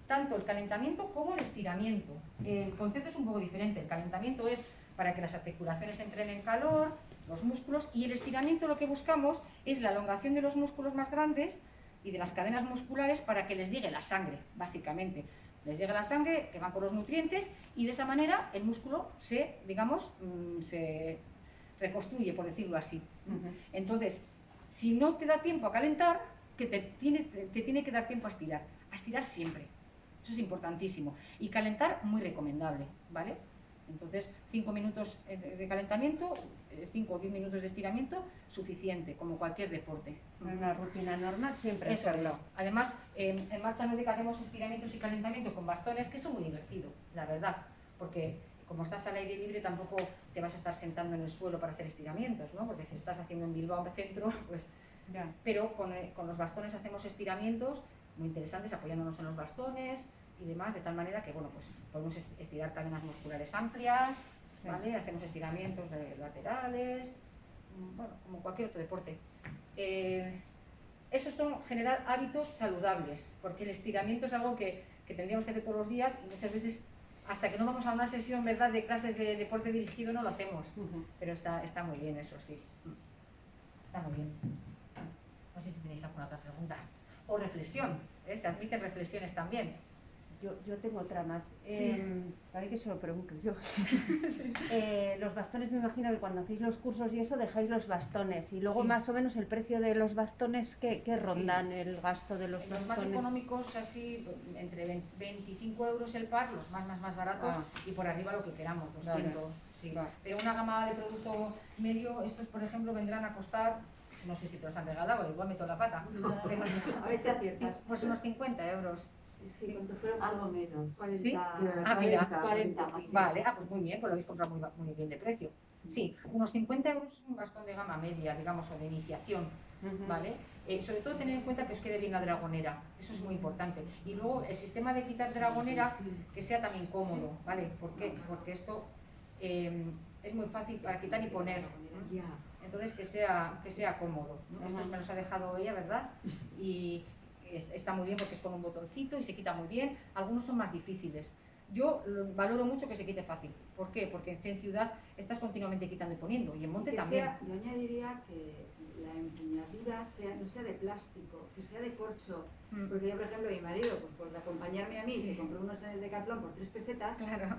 Speaker 1: tanto el calentamiento como el estiramiento. El concepto es un poco diferente. El calentamiento es para que las articulaciones entren en calor, los músculos, y el estiramiento lo que buscamos es la elongación de los músculos más grandes y de las cadenas musculares para que les llegue la sangre, básicamente. Les llega la sangre que va con los nutrientes y de esa manera el músculo se reconstruye, por decirlo así. Entonces, si no te da tiempo a calentar, que te tiene que dar tiempo a estirar siempre. Eso es importantísimo. Y calentar, muy recomendable, ¿vale? Entonces, 5 minutos de calentamiento, 5 o 10 minutos de estiramiento, suficiente, como cualquier deporte.
Speaker 2: Una rutina normal siempre.
Speaker 1: Eso es. Además, en marcha nórdica hacemos estiramientos y calentamiento con bastones, que son muy divertidos, la verdad, porque como estás al aire libre tampoco te vas a estar sentando en el suelo para hacer estiramientos, ¿no? Porque si estás haciendo en Bilbao centro, pues... Ya. Pero con los bastones hacemos estiramientos muy interesantes, apoyándonos en los bastones y demás, de tal manera que, bueno, pues podemos estirar cadenas musculares amplias, sí. ¿Vale? Hacemos estiramientos laterales, bueno, como cualquier otro deporte. Esos son generar hábitos saludables, porque el estiramiento es algo que tendríamos que hacer todos los días y muchas veces, hasta que no vamos a una sesión, ¿verdad?, de clases de deporte dirigido, no lo hacemos. Pero está muy bien eso, sí. Está muy bien. No sé si tenéis alguna otra pregunta. O reflexión, se admiten reflexiones también.
Speaker 2: Yo tengo otra más.
Speaker 1: Sí.
Speaker 2: Parece que se lo pregunto yo. Sí. Los bastones, me imagino que cuando hacéis los cursos y eso dejáis los bastones. Y luego, sí, más o menos el precio de los bastones, ¿qué rondan, sí, el gasto de los bastones?
Speaker 1: Los más económicos, así, entre 25 euros el par, los más baratos, y por arriba lo que queramos, 200. Vale. sí.
Speaker 2: Vale.
Speaker 1: Pero una gama de producto medio, estos por ejemplo vendrán a costar, no sé si te los han regalado, igual meto la pata, pero,
Speaker 4: A ver si aciertas.
Speaker 1: pues unos 50 euros.
Speaker 4: Sí, ¿cuánto fueron?
Speaker 5: Algo menos.
Speaker 4: 40,
Speaker 1: ¿Sí?
Speaker 5: Ah,
Speaker 1: mira.
Speaker 4: 40 más.
Speaker 1: Vale, pues muy bien, pues lo habéis comprado muy bien de precio. Sí, unos 50 euros es un bastón de gama media, digamos, o de iniciación, ¿vale? Sobre todo tener en cuenta que os quede bien la dragonera, eso es muy importante. Y luego el sistema de quitar dragonera, que sea también cómodo, ¿vale? ¿Por qué? Porque esto es muy fácil para quitar y poner.
Speaker 5: Ya.
Speaker 1: Entonces que sea cómodo. Estos me los ha dejado ella, ¿verdad? Y está muy bien porque es con un botoncito y se quita muy bien. Algunos son más difíciles. Yo valoro mucho que se quite fácil. ¿Por qué? Porque en ciudad estás continuamente quitando y poniendo, y en monte también.
Speaker 4: Yo añadiría que la empuñadura no sea de plástico, que sea de corcho. Porque yo, por ejemplo, mi marido, pues por acompañarme a mí,
Speaker 1: Sí.
Speaker 4: se compró unos en el Decathlon por 3 pesetas.
Speaker 1: Claro.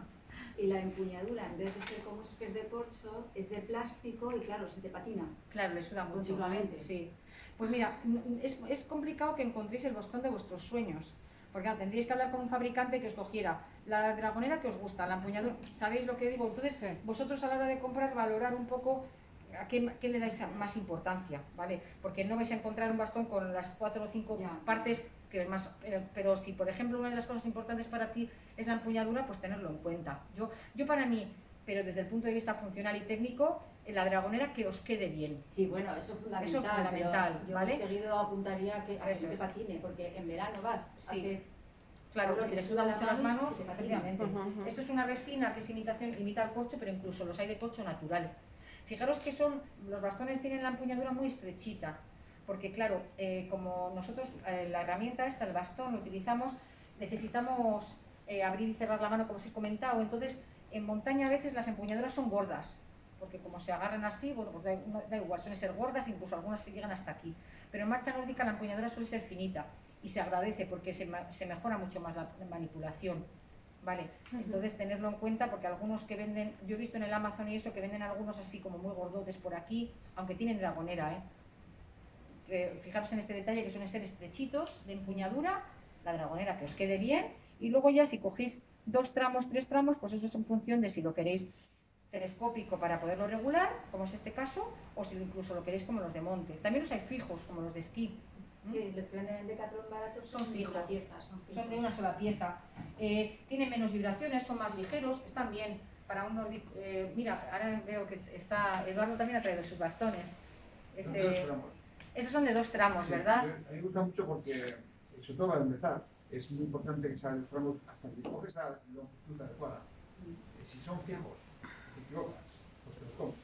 Speaker 4: Y la empuñadura, en vez de ser como esos que es de corcho, es de plástico y claro, se te patina.
Speaker 1: Claro, le suda mucho.
Speaker 4: Continuamente.
Speaker 1: Sí. Pues mira, es complicado que encontréis el bastón de vuestros sueños. Porque claro, tendríais que hablar con un fabricante que os cogiera la dragonera que os gusta, la empuñadura. ¿Sabéis lo que digo? Entonces, vosotros a la hora de comprar, valorar un poco a qué le dais más importancia, ¿vale? Porque no vais a encontrar un bastón con las 4 o 5
Speaker 4: Ya.
Speaker 1: partes que es más. Pero si, por ejemplo, una de las cosas importantes para ti es la empuñadura, pues tenerlo en cuenta. Yo para mí, pero desde el punto de vista funcional y técnico, la dragonera que os quede bien.
Speaker 4: Sí, bueno, eso es fundamental.
Speaker 1: Eso es fundamental,
Speaker 4: pero yo
Speaker 1: ¿vale?
Speaker 4: seguido apuntaría a que
Speaker 1: Eso
Speaker 4: te
Speaker 1: es.
Speaker 4: patine, porque en verano vas a
Speaker 1: Sí.
Speaker 4: que
Speaker 1: Claro,
Speaker 4: Ahora
Speaker 1: si
Speaker 4: te
Speaker 1: le
Speaker 4: suda
Speaker 1: suda
Speaker 4: la
Speaker 1: mucho las
Speaker 4: mano y
Speaker 1: manos,
Speaker 4: se te patina.
Speaker 1: efectivamente.
Speaker 2: Ujú.
Speaker 1: Esto es una resina que es imita el corcho, pero incluso los hay de corcho natural. Fijaros que los bastones tienen la empuñadura muy estrechita, porque claro, como nosotros la herramienta esta, el bastón, lo utilizamos, necesitamos abrir y cerrar la mano, como os he comentado. Entonces, en montaña a veces las empuñaduras son gordas, porque como se agarran así, bueno, pues da igual, suelen ser gordas, incluso algunas se llegan hasta aquí. Pero en marcha nórdica la empuñadura suele ser finita y se agradece porque se mejora mucho más la manipulación. Vale, entonces tenerlo en cuenta porque algunos que venden, yo he visto en el Amazon y eso, que venden algunos así como muy gordotes por aquí, aunque tienen dragonera, fijaros en este detalle que suelen ser estrechitos de empuñadura, la dragonera que os quede bien, y luego ya si cogéis 2 tramos, 3 tramos, pues eso es en función de si lo queréis telescópico para poderlo regular, como es este caso, o si incluso lo queréis como los de monte. También los hay fijos, como los de esquí.
Speaker 4: sí, los que venden en Decathlon baratos
Speaker 1: Son
Speaker 4: son de
Speaker 1: fijos.
Speaker 4: una pieza.
Speaker 1: Son de una sola pieza. Tienen menos vibraciones, son más ligeros, están bien para un nórdico. Mira, ahora veo que está Eduardo también ha traído sus bastones. Esos son de 2 tramos,
Speaker 6: Sí,
Speaker 1: ¿verdad?
Speaker 6: A mí me gusta mucho porque, sobre todo para empezar, es muy importante que sea el tramo hasta que coges la longitud adecuada. Si son fijos, te equivocas, pues te los comes.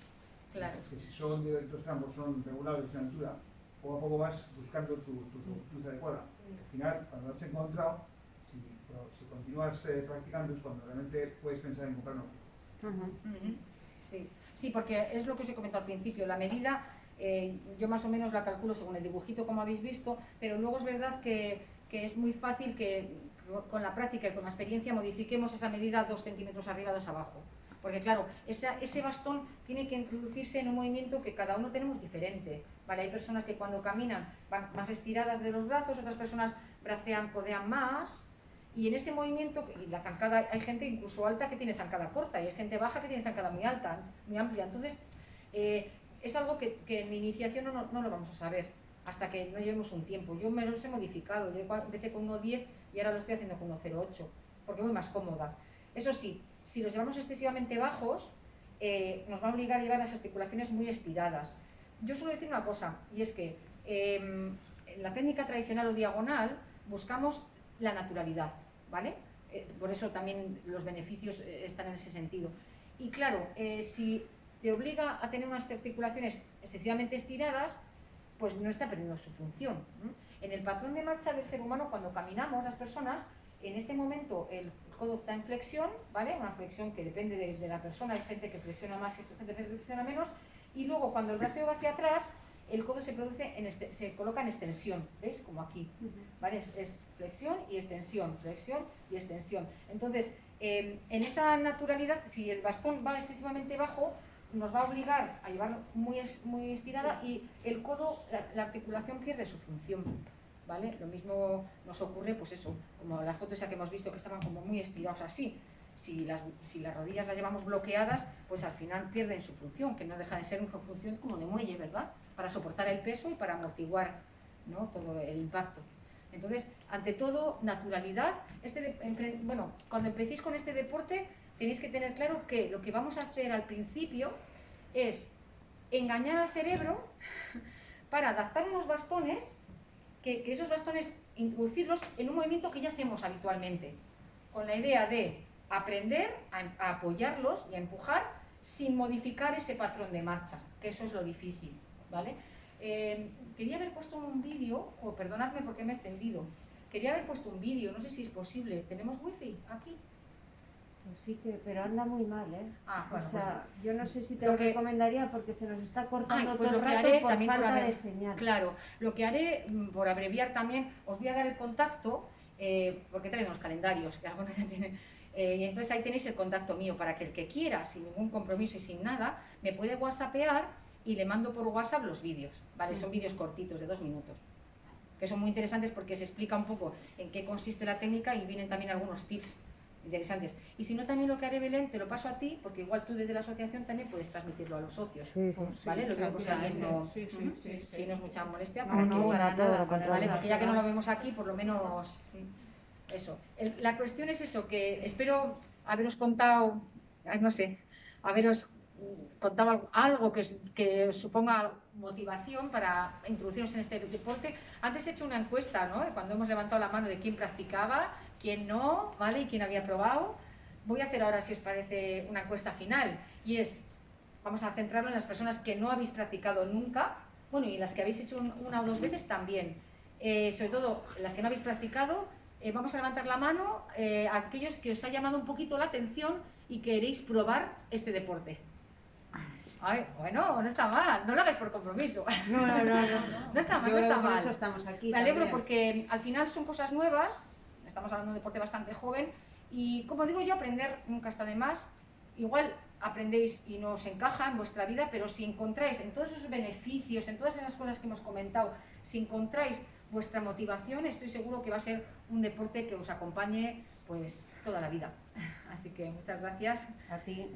Speaker 1: Claro.
Speaker 6: Es que si son de 2 tramos, son regulables en altura, poco a poco vas buscando tu longitud adecuada. Al final, cuando lo has encontrado, si continúas practicando, es cuando realmente puedes pensar en comprar uno fijo.
Speaker 1: Ujú. Sí, porque es lo que os he comentado al principio, la medida yo más o menos la calculo según el dibujito como habéis visto, pero luego es verdad que es muy fácil que con la práctica y con la experiencia modifiquemos esa medida 2 centímetros arriba, 2 abajo. Porque claro, ese bastón tiene que introducirse en un movimiento que cada uno tenemos diferente. ¿Vale? Hay personas que cuando caminan van más estiradas de los brazos, otras personas bracean, codean más. Y en ese movimiento, y la zancada, hay gente incluso alta que tiene zancada corta y hay gente baja que tiene zancada muy alta, muy amplia. Entonces, es algo que en mi iniciación no lo vamos a saber hasta que no llevemos un tiempo. Yo me los he modificado, yo empecé con 1,10 y ahora lo estoy haciendo con 1,08 porque voy más cómoda. Eso sí, si los llevamos excesivamente bajos, nos va a obligar a llevar las articulaciones muy estiradas. Yo suelo decir una cosa, y es que en la técnica tradicional o diagonal buscamos la naturalidad, ¿vale? Por eso también los beneficios están en ese sentido. Y claro, si te obliga a tener unas articulaciones excesivamente estiradas, pues no está perdiendo su función. En el patrón de marcha del ser humano, cuando caminamos las personas, en este momento el codo está en flexión, ¿vale? Una flexión que depende de la persona, hay gente que flexiona más y gente que flexiona menos, y luego cuando el brazo va hacia atrás, el codo se coloca en extensión, ¿veis? Como aquí, ¿vale? Es flexión y extensión, flexión y extensión. Entonces, en esa naturalidad, si el bastón va excesivamente bajo, nos va a obligar a llevarlo muy estirada y el codo, la articulación pierde su función, ¿vale? Lo mismo nos ocurre, pues eso, como la foto esa que hemos visto que estaban como muy estirados así. si las rodillas las llevamos bloqueadas, pues al final pierden su función, que no deja de ser una función como de muelle, ¿verdad? Para soportar el peso y para amortiguar, ¿no?, todo el impacto. Entonces, ante todo, naturalidad. Bueno, cuando empecéis con este deporte, tenéis que tener claro que lo que vamos a hacer al principio es engañar al cerebro para adaptar unos bastones, que esos bastones introducirlos en un movimiento que ya hacemos habitualmente, con la idea de aprender a apoyarlos y a empujar sin modificar ese patrón de marcha, que eso es lo difícil, ¿vale? Quería haber puesto un vídeo, perdonadme porque me he extendido, quería haber puesto un vídeo, no sé si es posible. ¿Tenemos wifi aquí?
Speaker 2: Pues sí que, pero anda muy mal, ¿eh?
Speaker 1: Bueno,
Speaker 2: o sea, yo no sé si te
Speaker 1: lo
Speaker 2: lo
Speaker 1: que-
Speaker 2: recomendaría porque se nos está cortando
Speaker 1: pues
Speaker 2: todo
Speaker 1: lo
Speaker 2: el
Speaker 1: que
Speaker 2: rato
Speaker 1: haré
Speaker 2: por
Speaker 1: también
Speaker 2: falta de señal.
Speaker 1: Claro, lo que haré, por abreviar también, os voy a dar el contacto, porque traigo unos calendarios, que algunos ya tienen, y entonces ahí tenéis el contacto mío, para que el que quiera, sin ningún compromiso y sin nada, me puede whatsappear y le mando por WhatsApp los vídeos, ¿vale? Son vídeos cortitos, de 2 minutos, que son muy interesantes porque se explica un poco en qué consiste la técnica y vienen también algunos tips interesantes. Y si no, también lo que haré, Belén, te lo paso a ti, porque igual tú desde la asociación también puedes transmitirlo a los socios, ¿vale? Lo digo por si alguien no, si no es mucha molestia, para
Speaker 2: No,
Speaker 1: que,
Speaker 2: para todo lo contrario.
Speaker 1: ¿vale? Porque ya que no lo vemos aquí, por lo menos eso. La cuestión es eso, que espero haberos contado, no sé, haberos contado algo que os suponga motivación para introduciros en este deporte. Antes he hecho una encuesta, ¿no?, cuando hemos levantado la mano de quién practicaba, quién no, ¿vale?, y quién había probado. Voy a hacer ahora, si os parece, una encuesta final, y vamos a centrarlo en las personas que no habéis practicado nunca, bueno, y las que habéis hecho una o 2 veces también. Sobre todo, las que no habéis practicado, vamos a levantar la mano a aquellos que os ha llamado un poquito la atención y queréis probar este deporte. Ay, bueno, no está mal, no lo hagáis por compromiso.
Speaker 2: No.
Speaker 1: No está mal,
Speaker 2: Yo
Speaker 1: no está
Speaker 2: por
Speaker 1: mal.
Speaker 2: eso estamos aquí.
Speaker 1: Me alegro
Speaker 2: también.
Speaker 1: porque al final son cosas nuevas, estamos hablando de un deporte bastante joven y, como digo yo, aprender nunca está de más. Igual aprendéis y no os encaja en vuestra vida, pero si encontráis en todos esos beneficios, en todas esas cosas que hemos comentado, si encontráis vuestra motivación, estoy seguro que va a ser un deporte que os acompañe pues toda la vida. Así que muchas gracias.
Speaker 2: A ti.